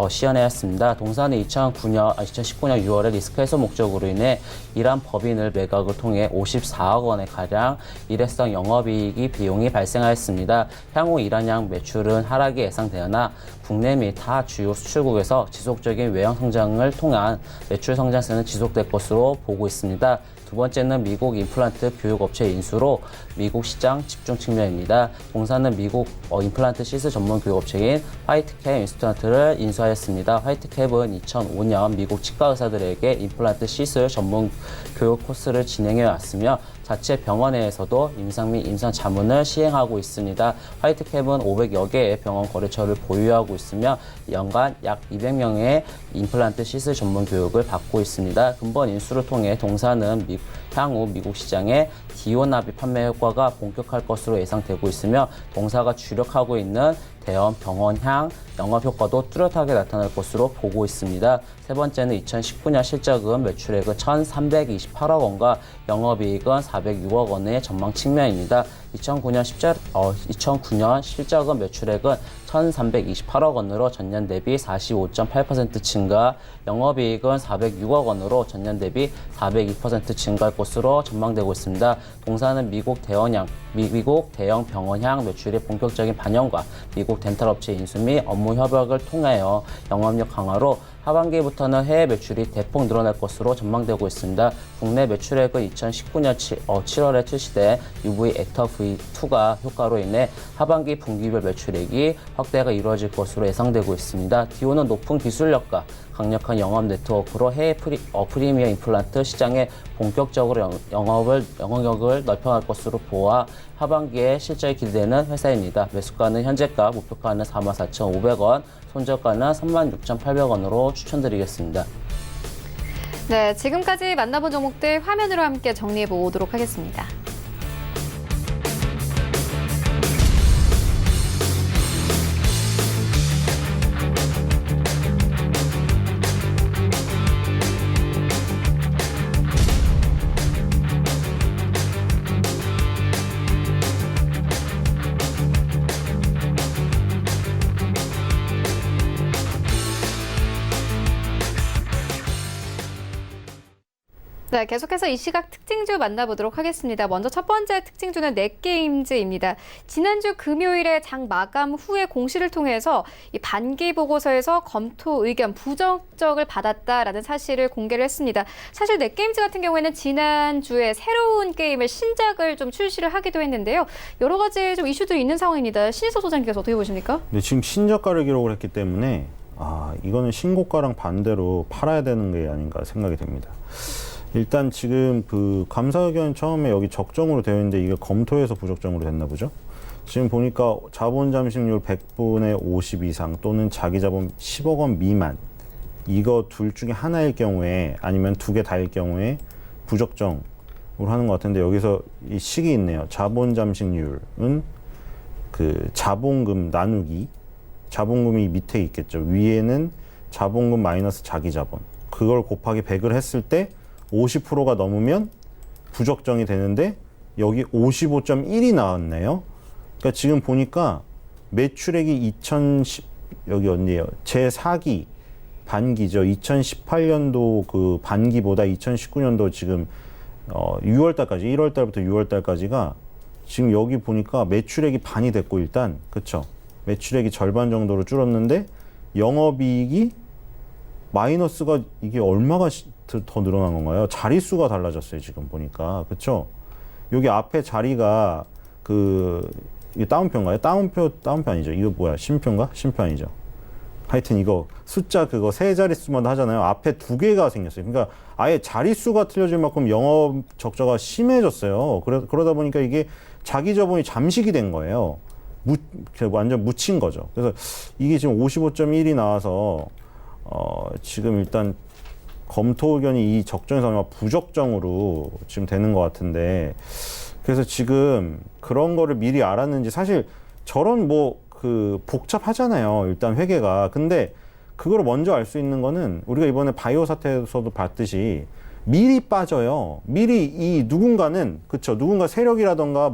시현하였습니다. 동사는 2019년 6월에 리스크 해소 목적으로 인해 이란 법인을 매각을 통해 54억 원의 가량 일회성 영업이익이 비용이 발생하였습니다. 향후 이란양 매출은 하락이 예상되으나 국내 및 타 주요 수출국에서 지속적인 외형 성장을 통한 매출 성장세는 지속될 것으로 보고 있습니다. 두 번째는 미국 임플란트 교육업체 인수로 미국 시장 집중 측면입니다. 동사는 미국 임플란트 시스 전문 교육업체인 화이트캡 인스턴트를 인수하였습니다. 화이트캡은 2005년 미국 치과 의사들에게 임플란트 시스 전문 교육 코스를 진행해 왔으며 자체 병원 내에서도 임상 및 임상 자문을 시행하고 있습니다. 화이트캡은 500여 개의 병원 거래처를 보유하고 있으며 연간 약 200명의 임플란트 시스 전문 교육을 받고 있습니다. 근본 인수를 통해 동사는 향후 미국 시장에 디오나비 판매 효과가 본격화할 것으로 예상되고 있으며 동사가 주력하고 있는 대형 병원향 영업 효과도 뚜렷하게 나타날 것으로 보고 있습니다. 세 번째는 2019년 실적은 매출액은 1,328억 원과 영업이익은 406억 원의 전망 측면입니다. 2009년 실적은 매출액은 1,328억 원으로 전년 대비 45.8% 증가, 영업이익은 406억 원으로 전년 대비 402% 증가할 것으로 전망되고 있습니다. 동사는 미국 대형 병원향 매출의 본격적인 반영과 미국 덴탈 업체 인수 및 업무 협약을 통하여 영업력 강화로 하반기부터는 해외 매출이 대폭 늘어날 것으로 전망되고 있습니다. 국내 매출액은 2019년 7월에 출시된 UV 액터 V2가 효과로 인해 하반기 분기별 매출액이 확대가 이루어질 것으로 예상되고 있습니다. 디오는 높은 기술력과 강력한 영업 네트워크로 해외 프리미어 임플란트 시장에 본격적으로 영업력을 넓혀갈 것으로 보아 하반기에 실적이 기대되는 회사입니다. 매수가는 현재가, 목표가는 44,500원, 손절가는 36,800원으로 추천드리겠습니다. 네, 지금까지 만나본 종목들 화면으로 함께 정리해 보도록 하겠습니다. 네, 계속해서 이 시각 특징주 만나보도록 하겠습니다. 먼저 첫 번째 특징주는 넷게임즈입니다. 지난주 금요일에 장 마감 후에 공시를 통해서 이 반기 보고서에서 검토 의견 부적격을 받았다라는 사실을 공개를 했습니다. 사실 넷게임즈 같은 경우에는 지난주에 새로운 게임을 신작을 좀 출시를 하기도 했는데요. 여러 가지 좀 이슈들이 있는 상황입니다. 신희석 소장님께서 어떻게 보십니까? 네, 지금 신저가를 기록을 했기 때문에 이거는 신고가랑 반대로 팔아야 되는 게 아닌가 생각이 됩니다. 일단 지금 그 감사 의견 처음에 여기 적정으로 되어 있는데 이게 검토해서 부적정으로 됐나 보죠. 지금 보니까 자본 잠식률 100분의 50 이상 또는 자기 자본 10억 원 미만, 이거 둘 중에 하나일 경우에 아니면 두 개 다일 경우에 부적정으로 하는 것 같은데, 여기서 이 식이 있네요. 자본 잠식률은 그 자본금 나누기, 자본금이 밑에 있겠죠. 위에는 자본금 마이너스 자기 자본, 그걸 곱하기 100을 했을 때 50%가 넘으면 부적정이 되는데 여기 55.1이 나왔네요. 그러니까 지금 보니까 매출액이 여기 어디예요? 제4기 반기죠. 2018년도 그 반기보다 2019년도 지금 6월 달까지 1월 달부터 6월 달까지가 지금 여기 보니까 매출액이 반이 됐고 일단 그쵸? 매출액이 절반 정도로 줄었는데 영업이익이 마이너스가 이게 얼마가 더 늘어난 건가요? 자릿수가 달라졌어요 지금 보니까 그쵸? 여기 앞에 자리가 이게 다운표인가요? 다운표 아니죠? 이거 뭐야? 심표인가? 심표 아니죠? 하여튼 이거 숫자 그거 세 자릿수만 하잖아요. 앞에 두 개가 생겼어요. 그러니까 아예 자릿수가 틀려질 만큼 영업 적자가 심해졌어요. 그러다 보니까 이게 자기 자본이 잠식이 된 거예요. 완전 묻힌 거죠. 그래서 이게 지금 55.1이 나와서 지금 일단 검토 의견이 이 적정에서 아마 부적정으로 지금 되는 것 같은데 그래서 지금 그런 거를 미리 알았는지 사실 저런 복잡하잖아요. 일단 회계가. 근데 그걸 먼저 알 수 있는 거는 우리가 이번에 바이오 사태에서도 봤듯이 미리 빠져요. 미리 이 누군가는 그쵸 누군가 세력이라던가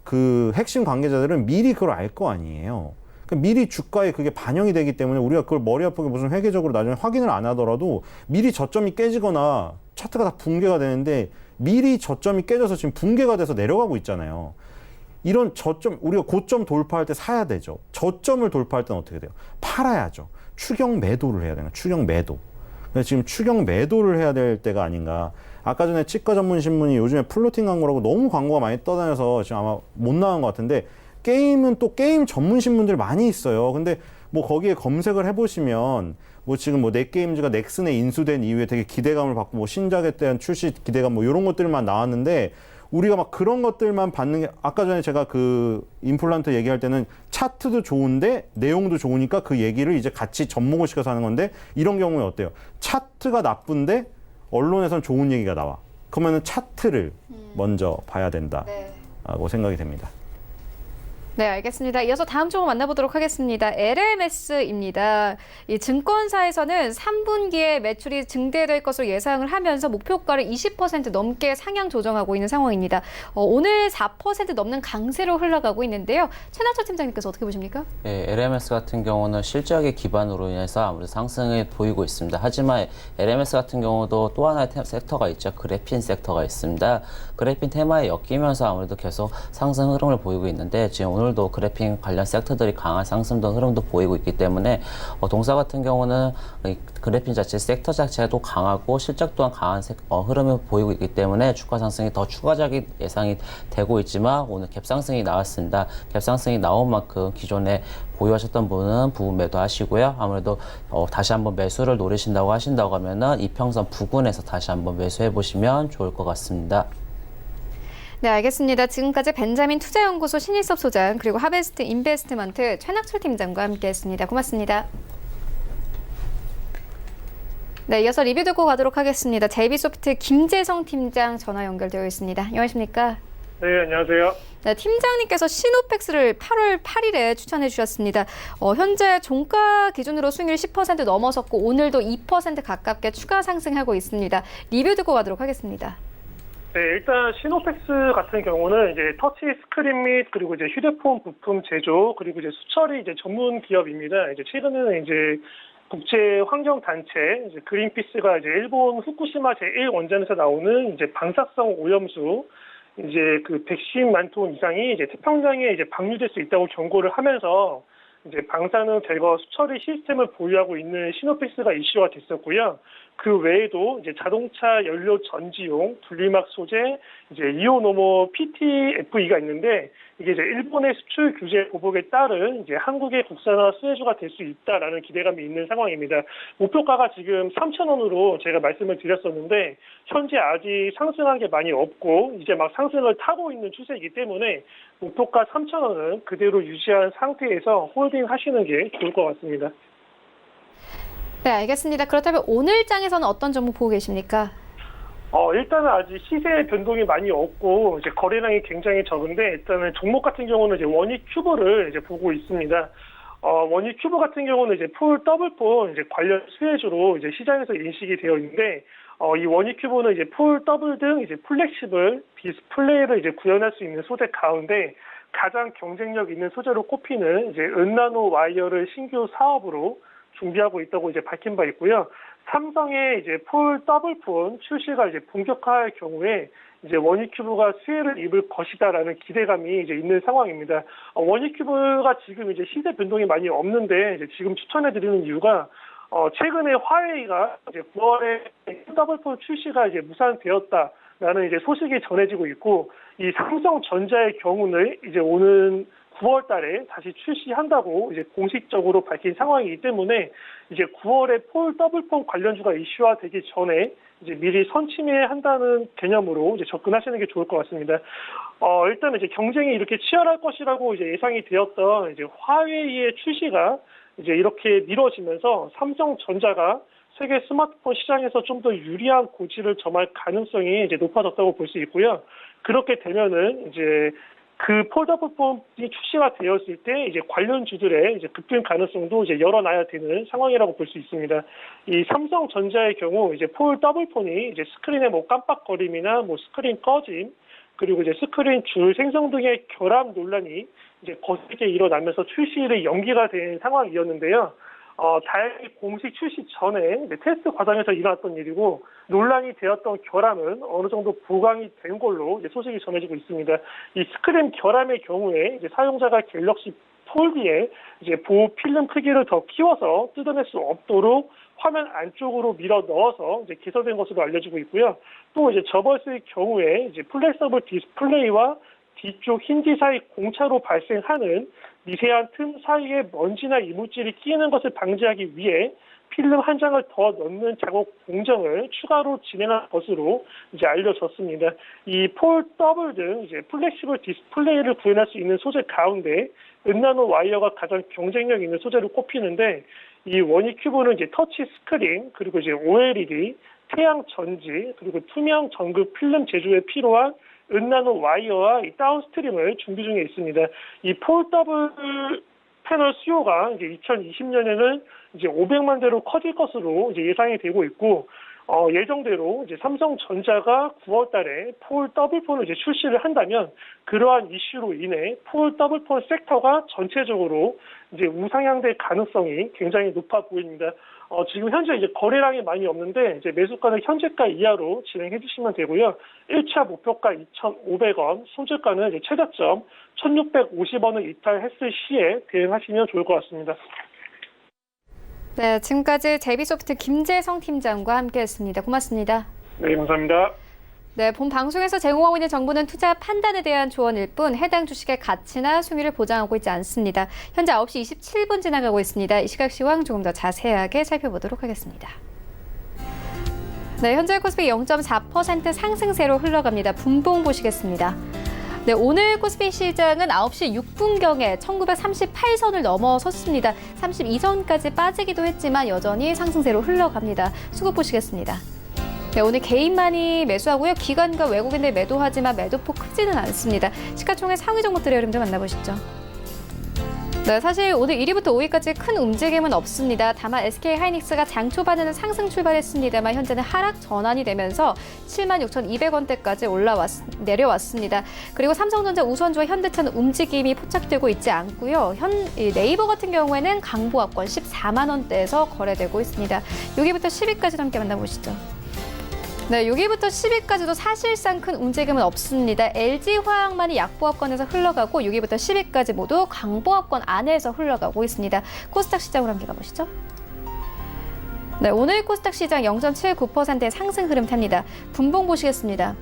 그 핵심 관계자들은 미리 그걸 알 거 아니에요. 그러니까 미리 주가에 그게 반영이 되기 때문에 우리가 그걸 머리 아프게 무슨 회계적으로 나중에 확인을 안 하더라도 미리 저점이 깨지거나 차트가 다 붕괴가 되는데 미리 저점이 깨져서 지금 붕괴가 돼서 내려가고 있잖아요. 이런 저점, 우리가 고점 돌파할 때 사야 되죠. 저점을 돌파할 때는 어떻게 돼요? 팔아야죠. 추경 매도를 해야 되나? 추경 매도. 그래서 지금 추경 매도를 해야 될 때가 아닌가. 아까 전에 치과 전문 신문이 요즘에 플로팅 광고라고 너무 광고가 많이 떠다녀서 지금 아마 못 나간 것 같은데 게임은 또 게임 전문 신문들 많이 있어요. 근데 거기에 검색을 해보시면 지금 넷게임즈가 넥슨에 인수된 이후에 되게 기대감을 받고 신작에 대한 출시 기대감 이런 것들만 나왔는데 우리가 막 그런 것들만 받는 게 아까 전에 제가 그 임플란트 얘기할 때는 차트도 좋은데 내용도 좋으니까 그 얘기를 이제 같이 접목을 시켜서 하는 건데 이런 경우에 어때요? 차트가 나쁜데 언론에선 좋은 얘기가 나와. 그러면은 차트를 먼저 봐야 된다고 생각이 됩니다. 네, 알겠습니다. 이어서 다음 종목 만나보도록 하겠습니다. LMS입니다. 이 증권사에서는 3분기에 매출이 증대될 것으로 예상을 하면서 목표가를 20% 넘게 상향 조정하고 있는 상황입니다. 오늘 4% 넘는 강세로 흘러가고 있는데요. 최낙철 팀장님께서 어떻게 보십니까? 네, LMS 같은 경우는 실적의 기반으로 인해서 아무래도 상승을 보이고 있습니다. 하지만 LMS 같은 경우도 또 하나의 섹터가 있죠. 그래핀 섹터가 있습니다. 그래핀 테마에 엮이면서 아무래도 계속 상승 흐름을 보이고 있는데 지금 오늘도 그래핀 관련 섹터들이 강한 상승도 흐름도 보이고 있기 때문에 동사 같은 경우는 그래핀 자체 섹터 자체도 강하고 실적 또한 강한 흐름을 보이고 있기 때문에 주가 상승이 더 추가적인 예상이 되고 있지만 오늘 갭상승이 나왔습니다. 갭상승이 나온 만큼 기존에 보유하셨던 분은 부분 매도하시고요. 아무래도 다시 한번 매수를 노리신다고 하신다고 하면은 이평선 부근에서 다시 한번 매수해 보시면 좋을 것 같습니다. 네, 알겠습니다. 지금까지 벤자민 투자연구소 신일섭 소장 그리고 하베스트 인베스트먼트 최낙철 팀장과 함께했습니다. 고맙습니다. 네, 이어서 리뷰 듣고 가도록 하겠습니다. JB소프트 김재성 팀장 전화 연결되어 있습니다. 안녕하십니까? 네, 안녕하세요. 네, 팀장님께서 시노펙스를 8월 8일에 추천해 주셨습니다. 현재 종가 기준으로 수익률 10% 넘어섰고 오늘도 2% 가깝게 추가 상승하고 있습니다. 리뷰 듣고 가도록 하겠습니다. 네, 일단 시노펙스 같은 경우는 이제 터치 스크린 및 그리고 이제 휴대폰 부품 제조 그리고 이제 수처리 이제 전문 기업입니다. 이제 최근에는 이제 국제 환경 단체 이제 그린피스가 이제 일본 후쿠시마 제1원전에서 나오는 이제 방사성 오염수 이제 그 110만 톤 이상이 이제 태평양에 이제 방류될 수 있다고 경고를 하면서 이제 방사능 제거 수처리 시스템을 보유하고 있는 시노펙스가 이슈가 됐었고요. 그 외에도 이제 자동차 연료 전지용 분리막 소재 이제 이오노모 PTFE가 있는데 이게 이제 일본의 수출 규제 보복에 따른 이제 한국의 국산화 수혜주가 될 수 있다라는 기대감이 있는 상황입니다. 목표가가 지금 3,000원으로 제가 말씀을 드렸었는데 현재 아직 상승한 게 많이 없고 이제 막 상승을 타고 있는 추세이기 때문에 목표가 3,000원은 그대로 유지한 상태에서 홀딩 하시는 게 좋을 것 같습니다. 네, 알겠습니다. 그렇다면 오늘 장에서는 어떤 종목 보고 계십니까? 일단은 아직 시세 변동이 많이 없고 이제 거래량이 굉장히 적은데 일단은 종목 같은 경우는 이제 원익 큐브를 이제 보고 있습니다. 원익 큐브 같은 경우는 이제 풀 더블폰 이제 관련 수혜주로 이제 시장에서 인식이 되어 있는데 이 원익 큐브는 이제 풀 더블 등 이제 플렉시블 디스플레이를 이제 구현할 수 있는 소재 가운데 가장 경쟁력 있는 소재로 꼽히는 이제 은나노 와이어를 신규 사업으로 준비하고 있다고 이제 밝힌 바 있고요. 삼성의 이제 폴 더블폰 출시가 이제 본격화할 경우에 이제 원익큐브가 수혜를 입을 것이다라는 기대감이 이제 있는 상황입니다. 원익큐브가 지금 이제 시세 변동이 많이 없는데 이제 지금 추천해드리는 이유가 최근에 화웨이가 이제 9월에 더블폰 출시가 이제 무산되었다라는 이제 소식이 전해지고 있고, 이 삼성전자의 경우는 이제 오는 9월 달에 다시 출시한다고 이제 공식적으로 밝힌 상황이기 때문에 이제 9월에 폴 더블폰 관련주가 이슈화되기 전에 이제 미리 선침해한다는 개념으로 이제 접근하시는 게 좋을 것 같습니다. 일단 이제 경쟁이 이렇게 치열할 것이라고 이제 예상이 되었던 이제 화웨이의 출시가 이제 이렇게 미뤄지면서 삼성전자가 세계 스마트폰 시장에서 좀 더 유리한 고지를 점할 가능성이 이제 높아졌다고 볼 수 있고요. 그렇게 되면은 이제 그 폴더블폰이 출시가 되었을 때 이제 관련주들의 이제 급등 가능성도 이제 열어놔야 되는 상황이라고 볼 수 있습니다. 이 삼성전자의 경우 이제 폴 더블폰이 이제 스크린의 뭐 깜빡거림이나 뭐 스크린 꺼짐, 그리고 이제 스크린 줄 생성 등의 결함 논란이 이제 거세게 일어나면서 출시일이 연기가 된 상황이었는데요. 다행히 공식 출시 전에 테스트 과정에서 일어났던 일이고, 논란이 되었던 결함은 어느 정도 보강이 된 걸로 이제 소식이 전해지고 있습니다. 이 스크린 결함의 경우에 이제 사용자가 갤럭시 폴드에 이제 보호 필름 크기를 더 키워서 뜯어낼 수 없도록 화면 안쪽으로 밀어 넣어서 이제 개선된 것으로 알려지고 있고요. 또 이제 저버스의 경우에 이제 플렉서블 디스플레이와 뒤쪽 힌지 사이 공차로 발생하는 미세한 틈 사이에 먼지나 이물질이 끼이는 것을 방지하기 위해 필름 한 장을 더 넣는 작업 공정을 추가로 진행한 것으로 이제 알려졌습니다. 이 폴 더블 등 이제 플렉시블 디스플레이를 구현할 수 있는 소재 가운데 은나노 와이어가 가장 경쟁력 있는 소재로 꼽히는데, 이 원익큐브는 이제 터치 스크린, 그리고 이제 OLED, 태양 전지, 그리고 투명 전극 필름 제조에 필요한 은나노 와이어와 이 다운스트림을 준비 중에 있습니다. 이 폴 더블 패널 수요가 이제 2020년에는 이제 500만 대로 커질 것으로 이제 예상이 되고 있고, 예정대로 이제 삼성전자가 9월 달에 폴 더블폰을 이제 출시를 한다면 그러한 이슈로 인해 폴 더블폰 섹터가 전체적으로 이제 우상향될 가능성이 굉장히 높아 보입니다. 지금 현재 이제 거래량이 많이 없는데 이제 매수가는 현재가 이하로 진행해 주시면 되고요. 1차 목표가 2,500원, 손절가는 이제 최저점 1,650원을 이탈했을 시에 대응하시면 좋을 것 같습니다. 네, 지금까지 제비소프트 김재성 팀장과 함께했습니다. 고맙습니다. 네, 감사합니다. 네, 본 방송에서 제공하고 있는 정보는 투자 판단에 대한 조언일 뿐 해당 주식의 가치나 수익률을 보장하고 있지 않습니다. 현재 9시 27분 지나가고 있습니다. 이 시각 시황 조금 더 자세하게 살펴보도록 하겠습니다. 네, 현재 코스피 0.4% 상승세로 흘러갑니다. 분봉 보시겠습니다. 네, 오늘 코스피 시장은 9시 6분경에 1938선을 넘어섰습니다. 32선까지 빠지기도 했지만 여전히 상승세로 흘러갑니다. 수급 보시겠습니다. 네, 오늘 개인만이 매수하고요. 기관과 외국인들 매도하지만 매도폭 크지는 않습니다. 시가총액 상위 종목들의 흐름 좀 만나보시죠. 네, 사실 오늘 1위부터 5위까지 큰 움직임은 없습니다. 다만 SK하이닉스가 장 초반에는 상승 출발했습니다만 현재는 하락 전환이 되면서 76,200원대까지 내려왔습니다. 그리고 삼성전자, 우선주와 현대차는 움직임이 포착되고 있지 않고요. 네이버 같은 경우에는 강보합권 14만 원대에서 거래되고 있습니다. 6위부터 10위까지 함께 만나보시죠. 네, 6위부터 10위까지도 사실상 큰 움직임은 없습니다. LG화학만이 약보합권에서 흘러가고 6위부터 10위까지 모두 강보합권 안에서 흘러가고 있습니다. 코스닥 시장으로 함께 가보시죠. 네, 오늘 코스닥 시장 0.79%의 상승 흐름 탑니다. 분봉 보시겠습니다.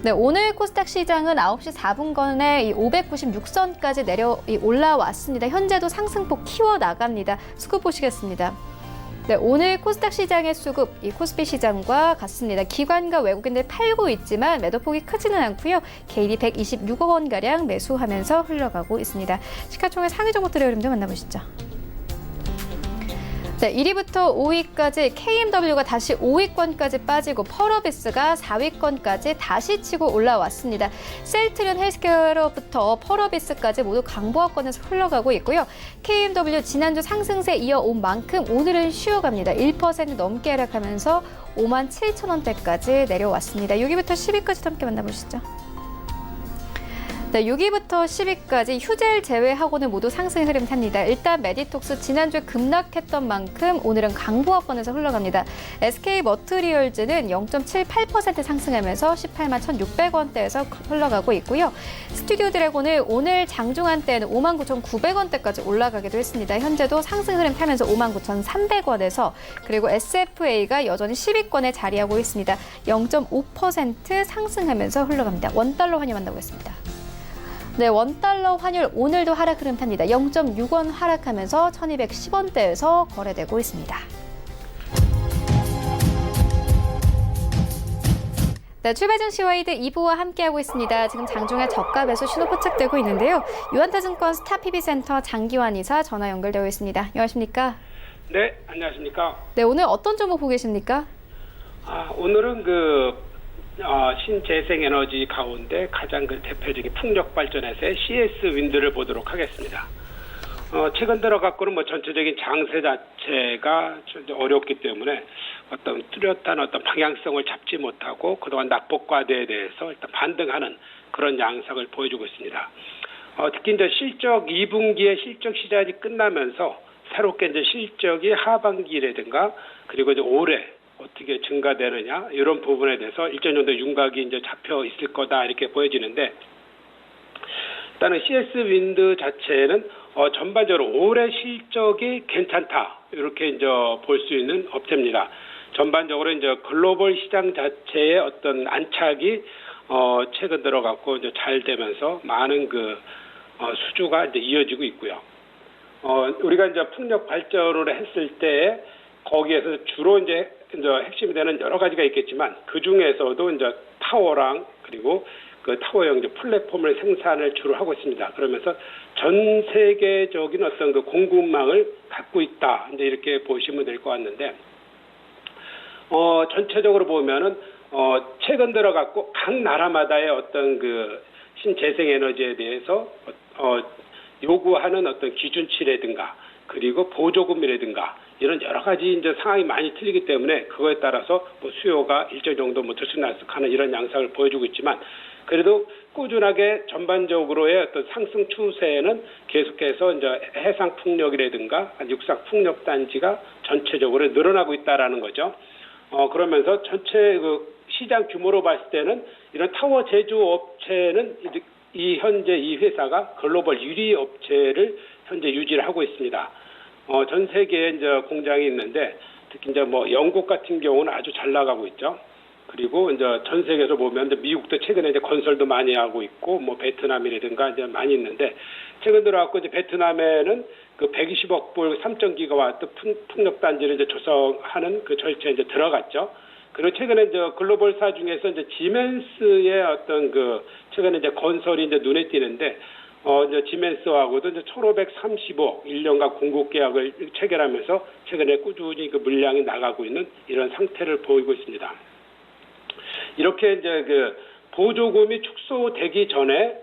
네, 오늘 코스닥 시장은 9시 4분권에 596선까지 올라왔습니다. 현재도 상승폭 키워나갑니다. 수급 보시겠습니다. 네, 오늘 코스닥 시장의 수급, 이 코스피 시장과 같습니다. 기관과 외국인들 팔고 있지만 매도폭이 크지는 않고요. 개인이 126억 원가량 매수하면서 흘러가고 있습니다. 시가총액 상위 종목들의 흐름 좀 만나보시죠. 네, 1위부터 5위까지 KMW가 다시 5위권까지 빠지고 펄어비스가 4위권까지 다시 치고 올라왔습니다. 셀트리온 헬스케어로부터 펄어비스까지 모두 강보합권에서 흘러가고 있고요. KMW 지난주 상승세 이어온 만큼 오늘은 쉬어갑니다. 1% 넘게 하락하면서 57,000원대까지 내려왔습니다. 6위부터 10위까지 함께 만나보시죠. 네, 6위부터 10위까지 휴재를 제외하고는 모두 상승 흐름 탑니다. 일단 메디톡스 지난주에 급락했던 만큼 오늘은 강보합권에서 흘러갑니다. SK 머트리얼즈는 0.78% 상승하면서 18만 1,600원대에서 흘러가고 있고요. 스튜디오 드래곤은 오늘 장중한 때는 59,900원대까지 올라가기도 했습니다. 현재도 상승 흐름 타면서 59,300원에서 그리고 SFA가 여전히 10위권에 자리하고 있습니다. 0.5% 상승하면서 흘러갑니다. 원달러 환율 만나보겠습니다. 네, 원달러 환율 오늘도 하락 흐름 탑니다. 0.6원 하락하면서 1,210원대에서 거래되고 있습니다. 네, 출발 증시 와이드 2부와 함께하고 있습니다. 지금 장중에 저가 매수 신호 포착되고 있는데요. 유한타증권 스타PB센터 장기환 이사 전화 연결되어 있습니다. 안녕하십니까? 네, 안녕하십니까? 네, 오늘 어떤 종목 보고 계십니까? 오늘은 신재생에너지 가운데 가장 대표적인 풍력발전에서의 CS 윈드를 보도록 하겠습니다. 최근 들어 갖고는 전체적인 장세 자체가 어렵기 때문에 어떤 뚜렷한 방향성을 잡지 못하고 그동안 낙폭과대에 대해서 일단 반등하는 그런 양상을 보여주고 있습니다. 특히 이제 실적 2분기에 실적 시장이 끝나면서 새롭게 이제 실적이 하반기라든가 그리고 이제 올해 어떻게 증가되느냐 이런 부분에 대해서 일정 정도 윤곽이 이제 잡혀 있을 거다 이렇게 보여지는데 일단은 CS 윈드 자체는 전반적으로 올해 실적이 괜찮다 이렇게 이제 볼 수 있는 업체입니다. 전반적으로 이제 글로벌 시장 자체의 어떤 안착이 최근 들어갔고 이제 잘 되면서 많은 수주가 이제 이어지고 있고요. 우리가 이제 풍력 발전을 했을 때 거기에서 주로 이제 핵심이 되는 여러 가지가 있겠지만 그 중에서도 이제 타워랑 그리고 그 타워형 이제 플랫폼을 생산을 주로 하고 있습니다. 그러면서 전 세계적인 어떤 그 공급망을 갖고 있다. 이제 이렇게 보시면 될 것 같는데, 전체적으로 보면은, 최근 들어갖고 각 나라마다의 어떤 그 신재생 에너지에 대해서, 요구하는 어떤 기준치라든가 그리고 보조금이라든가 이런 여러 가지 이제 상황이 많이 틀리기 때문에 그거에 따라서 수요가 일정 정도 들쑥날쑥하는 이런 양상을 보여주고 있지만 그래도 꾸준하게 전반적으로의 어떤 상승 추세는 계속해서 이제 해상 풍력이라든가 육상 풍력 단지가 전체적으로 늘어나고 있다라는 거죠. 그러면서 전체 시장 규모로 봤을 때는 이런 타워 제조업체는 현재 이 회사가 글로벌 1위 업체를 현재 유지를 하고 있습니다. 전 세계에 이제 공장이 있는데 특히 이제 영국 같은 경우는 아주 잘 나가고 있죠. 그리고 이제 전 세계에서 보면 이제 미국도 최근에 이제 건설도 많이 하고 있고 베트남이라든가 이제 많이 있는데 최근 들어갖고 이제 베트남에는 그 120억 불 3.기가와트 풍력 단지를 이제 조성하는 그 절차에 이제 들어갔죠. 그리고 최근에 이제 글로벌사 중에서 이제 지멘스의 어떤 최근에 이제 건설이 이제 눈에 띄는데 이제 지멘스하고도 이제 1,530억 1년간 공급 계약을 체결하면서 최근에 꾸준히 물량이 나가고 있는 이런 상태를 보이고 있습니다. 이렇게 이제 보조금이 축소되기 전에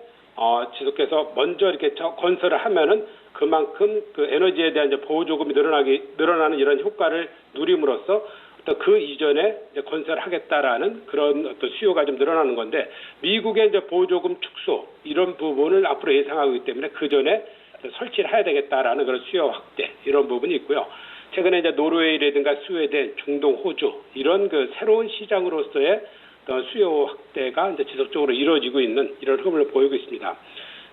지속해서 먼저 이렇게 건설을 하면은 그만큼 에너지에 대한 이제 보조금이 늘어나는 이런 효과를 누림으로써 그 이전에 이제 건설하겠다라는 그런 어떤 수요가 좀 늘어나는 건데 미국의 이제 보조금 축소 이런 부분을 앞으로 예상하고 있기 때문에 그 전에 설치를 해야 되겠다라는 그런 수요 확대 이런 부분이 있고요. 최근에 이제 노르웨이라든가 스웨덴, 중동, 호주 이런 새로운 시장으로서의 어떤 수요 확대가 이제 지속적으로 이루어지고 있는 이런 흐름을 보이고 있습니다.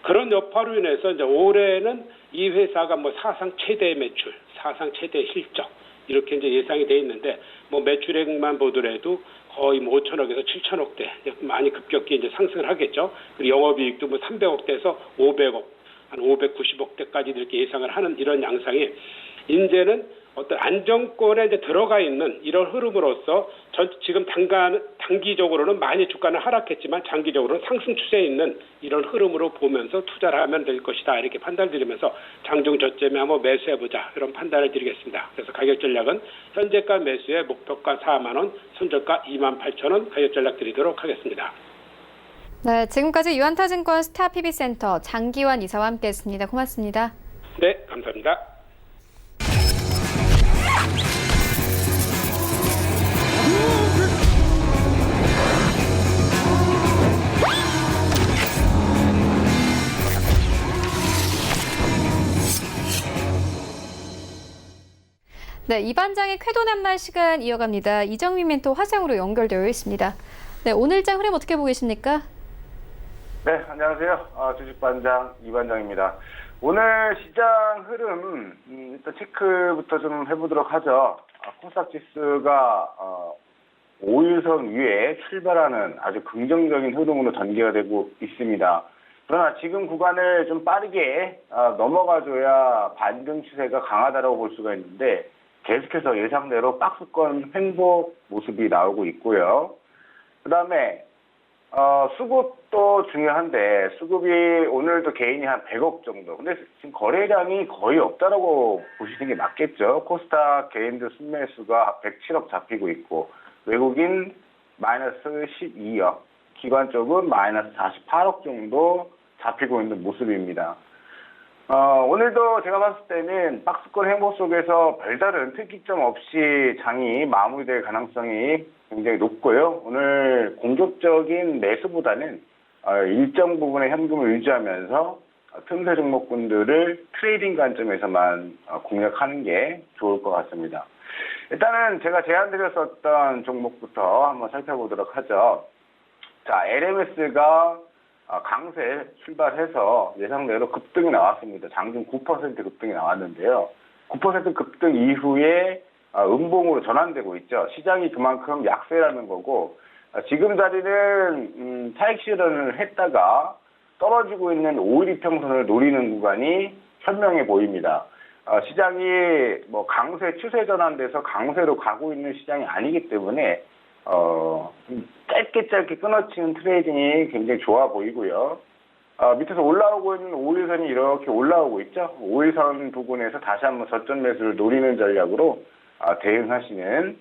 그런 여파로 인해서 이제 올해는 이 회사가 사상 최대 매출, 사상 최대 실적 이렇게 이제 예상이 돼 있는데 매출액만 보더라도 거의 5천억에서 7천억대 많이 급격히 이제 상승을 하겠죠. 그리고 영업이익도 300억대에서 500억, 한 590억대까지 이렇게 예상을 하는 이런 양상이 이제는 어떤 안정권에 이제 들어가 있는 이런 흐름으로서 지금 단기적으로는 많이 주가는 하락했지만 장기적으로는 상승 추세에 있는 이런 흐름으로 보면서 투자를 하면 될 것이다 이렇게 판단을 드리면서 장중 저점에 한번 매수해보자 이런 판단을 드리겠습니다. 그래서 가격 전략은 현재가 매수에 목표가 4만 원, 손절가 28,000원 가격 전략 드리도록 하겠습니다. 네, 지금까지 유한타증권 스타PB센터 장기환 이사와 함께했습니다. 고맙습니다. 네, 감사합니다. 네, 이 반장의 쾌도난만 시간 이어갑니다. 이정민 멘토 화상으로 연결되어 있습니다. 네, 오늘장 흐름 어떻게 보고 계십니까? 네, 안녕하세요. 주식반장 이반장입니다. 오늘 시장 흐름 일단 체크부터 좀 해보도록 하죠. 코스닥 지수가 5일선 위에 출발하는 아주 긍정적인 흐름으로 전개가 되고 있습니다. 그러나 지금 구간을 좀 빠르게 넘어가줘야 반등 추세가 강하다고 볼 수가 있는데 계속해서 예상대로 박스권 횡보 모습이 나오고 있고요. 그 다음에 수급도 중요한데 수급이 오늘도 개인이 한 100억 정도. 근데 지금 거래량이 거의 없다라고 보시는 게 맞겠죠. 코스닥 개인들 순매수가 107억 잡히고 있고 외국인 마이너스 12억, 기관 쪽은 마이너스 48억 정도 잡히고 있는 모습입니다. 오늘도 제가 봤을 때는 박스권 횡보 속에서 별다른 특이점 없이 장이 마무리될 가능성이 굉장히 높고요. 오늘 공격적인 매수보다는 일정 부분의 현금을 유지하면서 틈새 종목군들을 트레이딩 관점에서만 공략하는 게 좋을 것 같습니다. 일단은 제가 제안드렸었던 종목부터 한번 살펴보도록 하죠. 자, LMS가 강세 출발해서 예상대로 급등이 나왔습니다. 장중 9% 급등이 나왔는데요. 9% 급등 이후에 음봉으로 전환되고 있죠. 시장이 그만큼 약세라는 거고 지금 자리는 차익 실현을 했다가 떨어지고 있는 5일 이평선을 노리는 구간이 현명해 보입니다. 시장이 뭐 강세 추세 전환돼서 강세로 가고 있는 시장이 아니기 때문에 짧게 끊어치는 트레이딩이 굉장히 좋아 보이고요. 밑에서 올라오고 있는 5일선이 이렇게 올라오고 있죠. 5일선 부분에서 다시 한번 저점 매수를 노리는 전략으로 대응하시는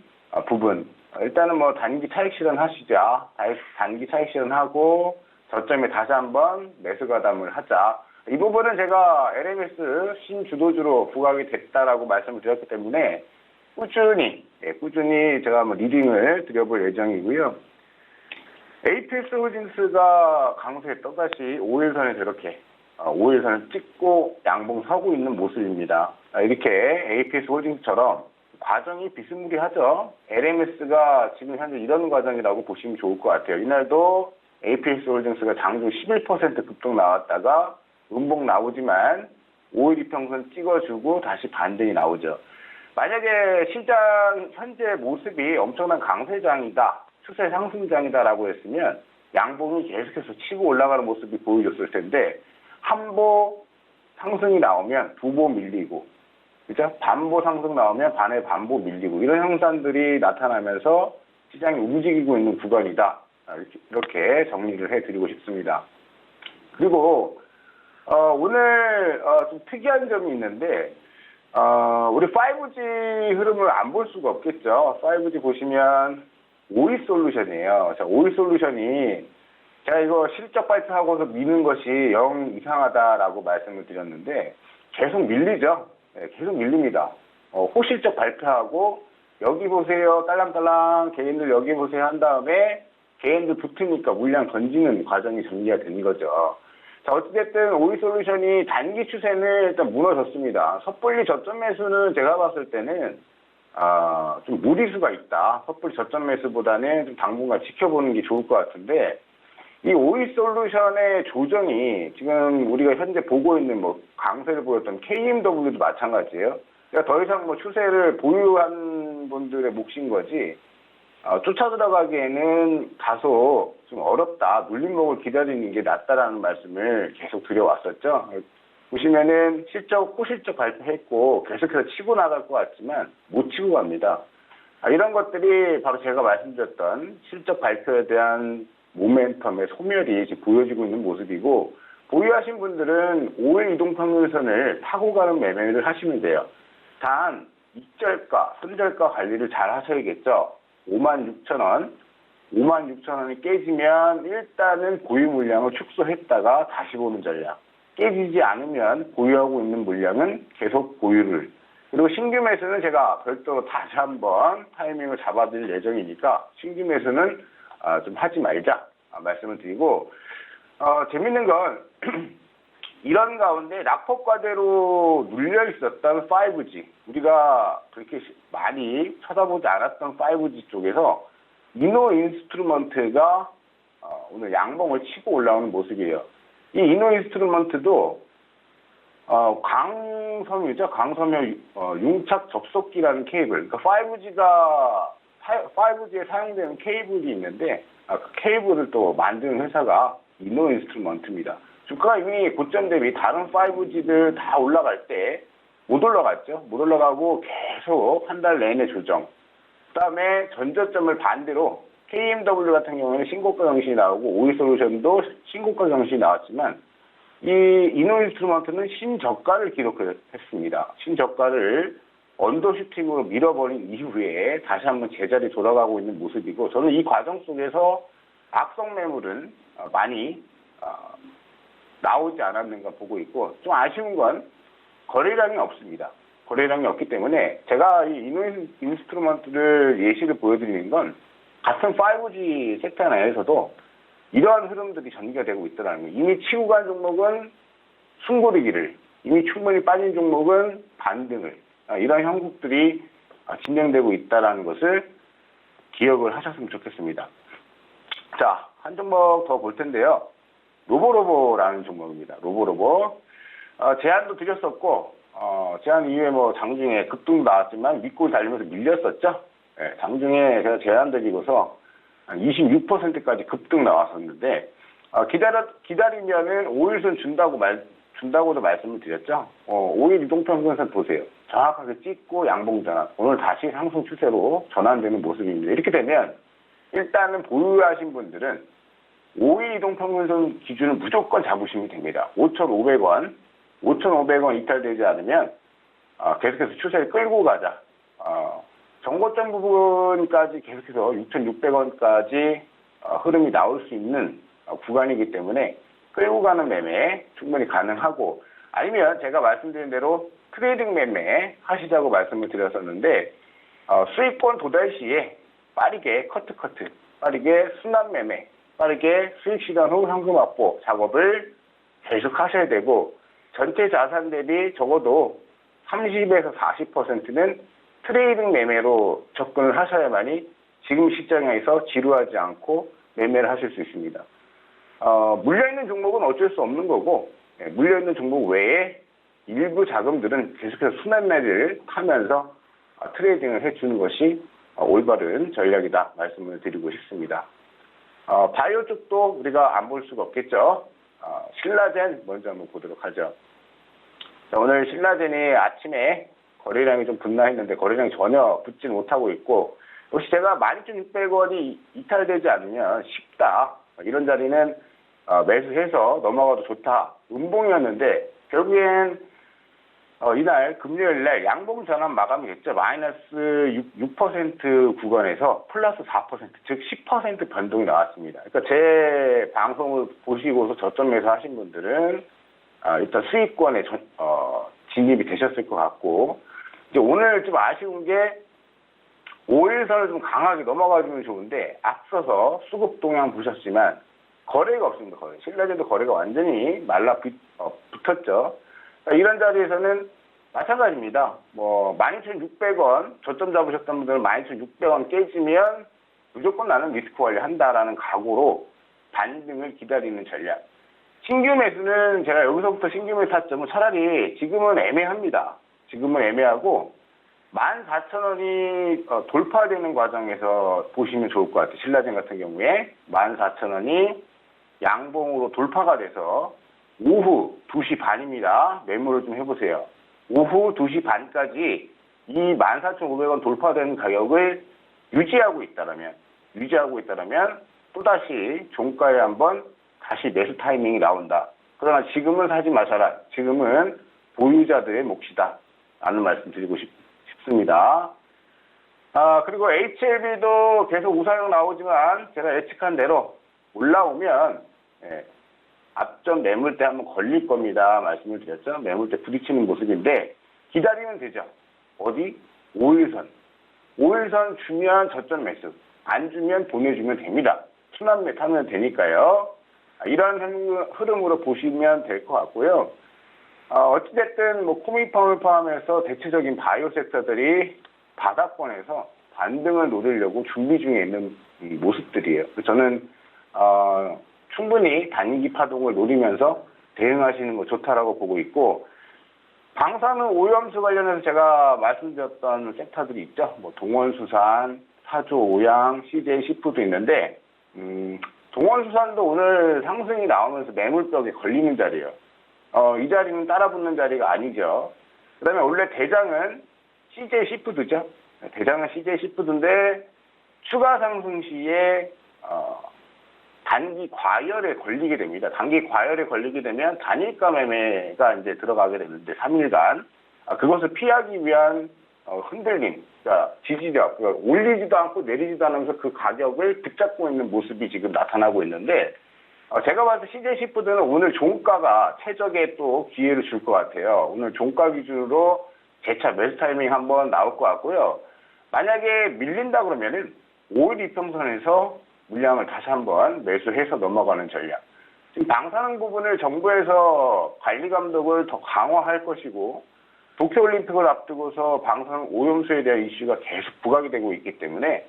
부분. 일단은 뭐 단기 차익 실현하시자. 단기 차익 실현하고 저점에 다시 한번 매수 가담을 하자. 이 부분은 제가 LMS 신주도주로 부각이 됐다라고 말씀을 드렸기 때문에 꾸준히 제가 한번 리딩을 드려볼 예정이고요. APS 홀딩스가 강세에 떠다시 5일선에서 이렇게 5일선을 찍고 양봉 서고 있는 모습입니다. 이렇게 APS 홀딩스처럼 과정이 비스무리하죠. LMS가 지금 현재 이런 과정이라고 보시면 좋을 것 같아요. 이날도 APS 홀딩스가 장중 11% 급등 나왔다가 음봉 나오지만 5일 이평선 찍어주고 다시 반등이 나오죠. 만약에 시장 현재 모습이 엄청난 강세장이다, 추세 상승장이다라고 했으면 양봉이 계속해서 치고 올라가는 모습이 보여줬을 텐데 한보 상승이 나오면 두보 밀리고, 그죠? 반보 상승 나오면 반에 반보 밀리고 이런 현상들이 나타나면서 시장이 움직이고 있는 구간이다. 이렇게 정리를 해드리고 싶습니다. 그리고 오늘 좀 특이한 점이 있는데 우리 5G 흐름을 안 볼 수가 없겠죠. 5G 보시면 오이솔루션이에요. 자, 오이솔루션이 제가 이거 실적 발표하고서 미는 것이 영 이상하다라고 말씀을 드렸는데 계속 밀리죠. 네, 계속 밀립니다. 호실적 발표하고 여기 보세요, 딸랑딸랑 개인들 여기 보세요 한 다음에 개인들 붙으니까 물량 던지는 과정이 전개가 된 거죠. 자, 어찌됐든 오이솔루션이 단기 추세는 일단 무너졌습니다. 섣불리 저점 매수는 제가 봤을 때는 좀 무리수가 있다. 섣불리 저점 매수보다는 좀 당분간 지켜보는 게 좋을 것 같은데 이 오이솔루션의 조정이 지금 우리가 현재 보고 있는 뭐 강세를 보였던 KMW도 마찬가지예요. 그러니까 더 이상 뭐 추세를 보유한 분들의 몫인 거지 쫓아 들어가기에는 다소 좀 어렵다. 눌림목을 기다리는 게 낫다라는 말씀을 계속 드려왔었죠. 보시면은 호실적 발표했고 계속해서 치고 나갈 것 같지만 못 치고 갑니다. 이런 것들이 바로 제가 말씀드렸던 실적 발표에 대한 모멘텀의 소멸이 지금 보여지고 있는 모습이고 보유하신 분들은 5일 이동평균선을 타고 가는 매매를 하시면 돼요. 단 익절가, 손절가 관리를 잘 하셔야겠죠. 56,000원. 56,000원이 깨지면 일단은 보유 물량을 축소했다가 다시 보는 전략. 깨지지 않으면 보유하고 있는 물량은 계속 보유를. 그리고 신규 매수는 제가 별도로 다시 한번 타이밍을 잡아드릴 예정이니까 신규 매수는 좀 하지 말자 말씀을 드리고 재밌는 건 이런 가운데 낙폭과대로 눌려 있었던 5G, 우리가 그렇게 많이 쳐다보지 않았던 5G 쪽에서 이노 인스트루먼트가 오늘 양봉을 치고 올라오는 모습이에요. 이 이노 인스트루먼트도 강섬유죠. 강섬유 융착 접속기라는 케이블. 그러니까 5G에 사용되는 케이블이 있는데 그 케이블을 또 만드는 회사가 이노 인스트루먼트입니다. 주가가 이미 고점 대비 다른 5G들 다 올라갈 때 못 올라갔죠. 못 올라가고 계속 한 달 내내 조정. 그다음에 전저점을 반대로 KMW 같은 경우에는 신고가 경신이 나오고 오이솔루션도 신고가 경신이 나왔지만 이 이노 인스트루먼트는 신저가를 기록했습니다. 신저가를 언더슈팅으로 밀어버린 이후에 다시 한번 제자리 돌아가고 있는 모습이고, 저는 이 과정 속에서 악성 매물은 많이 나오지 않았는가 보고 있고, 좀 아쉬운 건 거래량이 없습니다. 거래량이 없기 때문에 제가 이 이노 인스트루먼트를 예시를 보여드리는 건 같은 5G 섹터 내에서도 이러한 흐름들이 전개가 되고 있더라는 거예요. 이미 치고 간 종목은 숨고르기를, 이미 충분히 빠진 종목은 반등을, 이런 형국들이 진행되고 있다는 것을 기억을 하셨으면 좋겠습니다. 자, 한 종목 더 볼 텐데요. 로보로보라는 종목입니다. 로보로보. 제안도 드렸었고, 제안 이후에 뭐 장중에 급등 나왔지만 믿고 달리면서 밀렸었죠. 네, 장중에 제가 제안 드리고서 한 26%까지 급등 나왔었는데, 기다리면은 5일선 준다고도 말씀을 드렸죠. 5일 이동평균선 보세요. 정확하게 찍고 양봉 전환. 오늘 다시 상승 추세로 전환되는 모습입니다. 이렇게 되면 일단은 보유하신 분들은 5일 이동평균선 기준을 무조건 잡으시면 됩니다. 5,500원 이탈되지 않으면 계속해서 추세를 끌고 가자. 정고점 부분까지 계속해서 6,600원까지 흐름이 나올 수 있는 구간이기 때문에 끌고 가는 매매 충분히 가능하고, 아니면 제가 말씀드린 대로 트레이딩 매매 하시자고 말씀을 드렸었는데, 수익권 도달 시에 빠르게 커트, 빠르게 순환 매매, 빠르게 수익 시간 후 현금 확보 작업을 계속 하셔야 되고, 전체 자산 대비 적어도 30에서 40%는 트레이딩 매매로 접근을 하셔야만이 지금 시장에서 지루하지 않고 매매를 하실 수 있습니다. 물려있는 종목은 어쩔 수 없는 거고, 물려있는 종목 외에 일부 자금들은 계속해서 순환매를 타면서 트레이딩을 해주는 것이 올바른 전략이다 말씀을 드리고 싶습니다. 바이오 쪽도 우리가 안 볼 수가 없겠죠. 신라젠 먼저 한번 보도록 하죠. 자, 오늘 신라젠이 아침에 거래량이 좀 급락했는데 거래량이 전혀 붙지 못하고 있고, 역시 제가 12,600원이 이탈되지 않으면 쉽다, 이런 자리는 매수해서 넘어가도 좋다 음봉이었는데, 결국엔 이날 금요일날 양봉 전환 마감이 됐죠. 마이너스 6% 구간에서 플러스 4%, 즉 10% 변동이 나왔습니다. 그러니까 제 방송을 보시고서 저점 매수 하신 분들은 일단 수익권에 진입이 되셨을 것 같고, 이제 오늘 좀 아쉬운 게 5일선을 좀 강하게 넘어가주면 좋은데, 앞서서 수급 동향 보셨지만 거래가 없습니다. 신라젠도 거래가 완전히 붙었죠. 이런 자리에서는 마찬가지입니다. 12,600원 저점 잡으셨던 분들은 12,600원 깨지면 무조건 나는 리스크 관리한다라는 각오로 반등을 기다리는 전략. 신규 매수는 제가 여기서부터 신규 매수 타점은 차라리 지금은 애매합니다. 지금은 애매하고 14,000원이 돌파되는 과정에서 보시면 좋을 것 같아요. 신라젠 같은 경우에 14,000원이 양봉으로 돌파가 돼서 오후 2시 반입니다. 매물을 좀 해보세요. 오후 2시 반까지 이 14,500원 돌파되는 가격을 유지하고 있다라면 또다시 종가에 한번 다시 매수 타이밍이 나온다. 그러나 지금은 사지 마셔라. 지금은 보유자들의 몫이다 라는 말씀 드리고 싶습니다. 그리고 HLB도 계속 우상향 나오지만 제가 예측한 대로 올라오면 앞전 매물대 한번 걸릴 겁니다 말씀을 드렸죠. 매물대 부딪히는 모습인데 기다리면 되죠. 어디? 5일선 주면 저점 매수, 안 주면 보내주면 됩니다. 순환매 타면 되니까요. 이런 흐름으로 보시면 될 것 같고요. 어찌됐든 뭐 코미팜을 포함해서 대체적인 바이오 섹터들이 바닥권에서 반등을 노리려고 준비 중에 있는 모습들이에요. 저는 충분히 단기 파동을 노리면서 대응하시는 거 좋다라고 보고 있고, 방사능 오염수 관련해서 제가 말씀드렸던 섹터들이 있죠. 뭐 동원수산, 사조오양, CJ 시푸드 있는데 동원수산도 오늘 상승이 나오면서 매물벽에 걸리는 자리예요. 이 자리는 따라붙는 자리가 아니죠. 그다음에 원래 대장은 CJ 시푸드죠. 대장은 CJ 시푸드인데 추가 상승 시에 단기 과열에 걸리게 됩니다. 단기 과열에 걸리게 되면 단일가 매매가 이제 들어가게 되는데 3일간 그것을 피하기 위한 흔들림, 그러니까 지지력, 그러니까 올리지도 않고 내리지도 않으면서 그 가격을 붙잡고 있는 모습이 지금 나타나고 있는데, 제가 봤을 때 CJ 시푸드는 오늘 종가가 최적의 또 기회를 줄 것 같아요. 오늘 종가 기준으로 재차 매수 타이밍 한번 나올 것 같고요. 만약에 밀린다 그러면은 5일 이평선에서 물량을 다시 한번 매수해서 넘어가는 전략. 지금 방사능 부분을 정부에서 관리 감독을 더 강화할 것이고, 도쿄올림픽을 앞두고서 방사능 오염수에 대한 이슈가 계속 부각이 되고 있기 때문에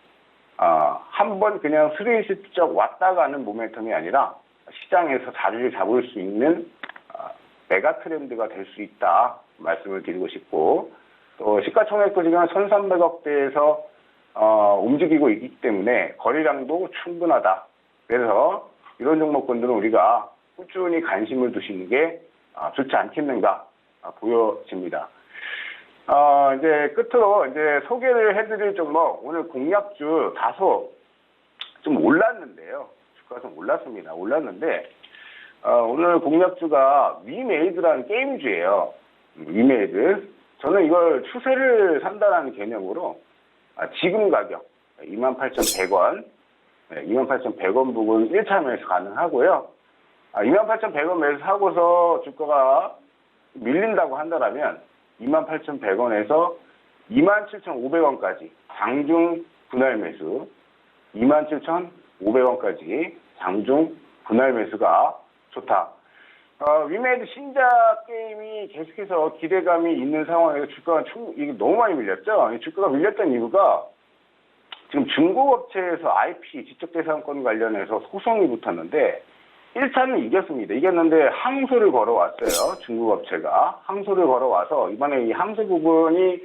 한번 그냥 슬쩍 왔다 가는 모멘텀이 아니라 시장에서 자리를 잡을 수 있는 메가 트렌드가 될 수 있다 말씀을 드리고 싶고, 또 시가총액도 지금 1,300억대에서 움직이고 있기 때문에 거래량도 충분하다. 그래서 이런 종목군들은 우리가 꾸준히 관심을 두시는 게 좋지 않겠는가 보여집니다. 이제 끝으로 이제 소개를 해드릴 종목, 오늘 공략주 다소 좀 올랐는데요. 주가가 좀 올랐습니다. 올랐는데 오늘 공략주가 위메이드라는 게임주예요. 위메이드. 저는 이걸 추세를 산다는 개념으로 지금 가격 28,100원, 28,100원 부분 1차 매수 가능하고요. 28,100원 매수하고서 주가가 밀린다고 한다면 28,100원에서 27,500원까지 장중 분할 매수, 27,500원까지 장중 분할 매수가 좋다. 위메이드 신작 게임이 계속해서 기대감이 있는 상황에서 주가가 이게 너무 많이 밀렸죠. 주가가 밀렸던 이유가 지금 중국 업체에서 IP 지적재산권 관련해서 소송이 붙었는데 1차는 이겼습니다. 이겼는데 항소를 걸어왔어요. 중국 업체가 항소를 걸어와서 이번에 이 항소 부분이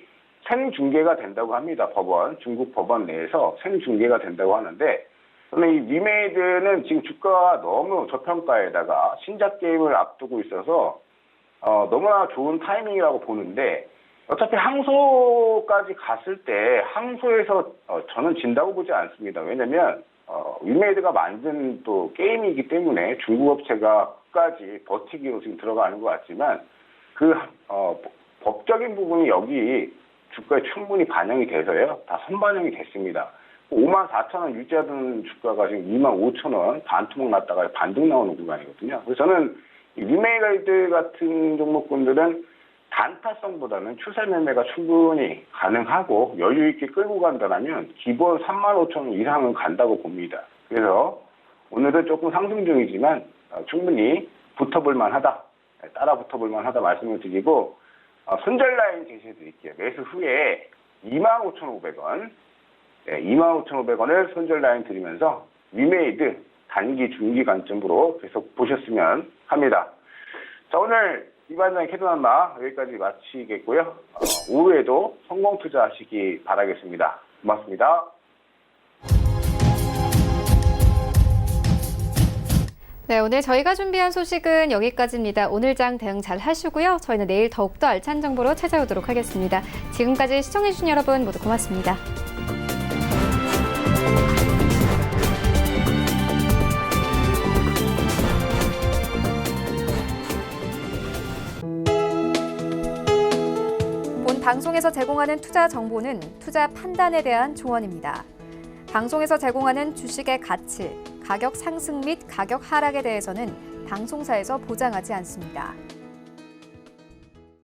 생중계가 된다고 합니다. 법원, 중국 법원 내에서 생중계가 된다고 하는데, 저는 이 위메이드는 지금 주가가 너무 저평가에다가 신작 게임을 앞두고 있어서 너무나 좋은 타이밍이라고 보는데, 어차피 항소까지 갔을 때 항소에서 저는 진다고 보지 않습니다. 왜냐면 위메이드가 만든 또 게임이기 때문에 중국 업체가 끝까지 버티기로 지금 들어가는 것 같지만 그 법적인 부분이 여기 주가에 충분히 반영이 돼서요. 다 선반영이 됐습니다. 54,000원 유지하던 주가가 지금 25,000원 반토막 났다가 반등 나오는 구간이거든요. 그래서 저는 위메이드 같은 종목군들은 단타성보다는 추세 매매가 충분히 가능하고 여유 있게 끌고 간다면 기본 35,000원 이상은 간다고 봅니다. 그래서 오늘은 조금 상승 중이지만 충분히 붙어볼 만하다, 따라 붙어볼 만하다 말씀을 드리고, 손절 라인 제시해 드릴게요. 매수 후에 25,500원, 25,500원을 손절 라인 드리면서 위메이드 단기 중기 관점으로 계속 보셨으면 합니다. 자, 오늘 이반장의 캐드난마 여기까지 마치겠고요. 오후에도 성공 투자하시기 바라겠습니다. 고맙습니다. 네, 오늘 저희가 준비한 소식은 여기까지입니다. 오늘 장 대응 잘 하시고요. 저희는 내일 더욱더 알찬 정보로 찾아오도록 하겠습니다. 지금까지 시청해주신 여러분 모두 고맙습니다. 본 방송에서 제공하는 투자 정보는 투자 판단에 대한 조언입니다. 방송에서 제공하는 주식의 가치, 가격 상승 및 가격 하락에 대해서는 방송사에서 보장하지 않습니다.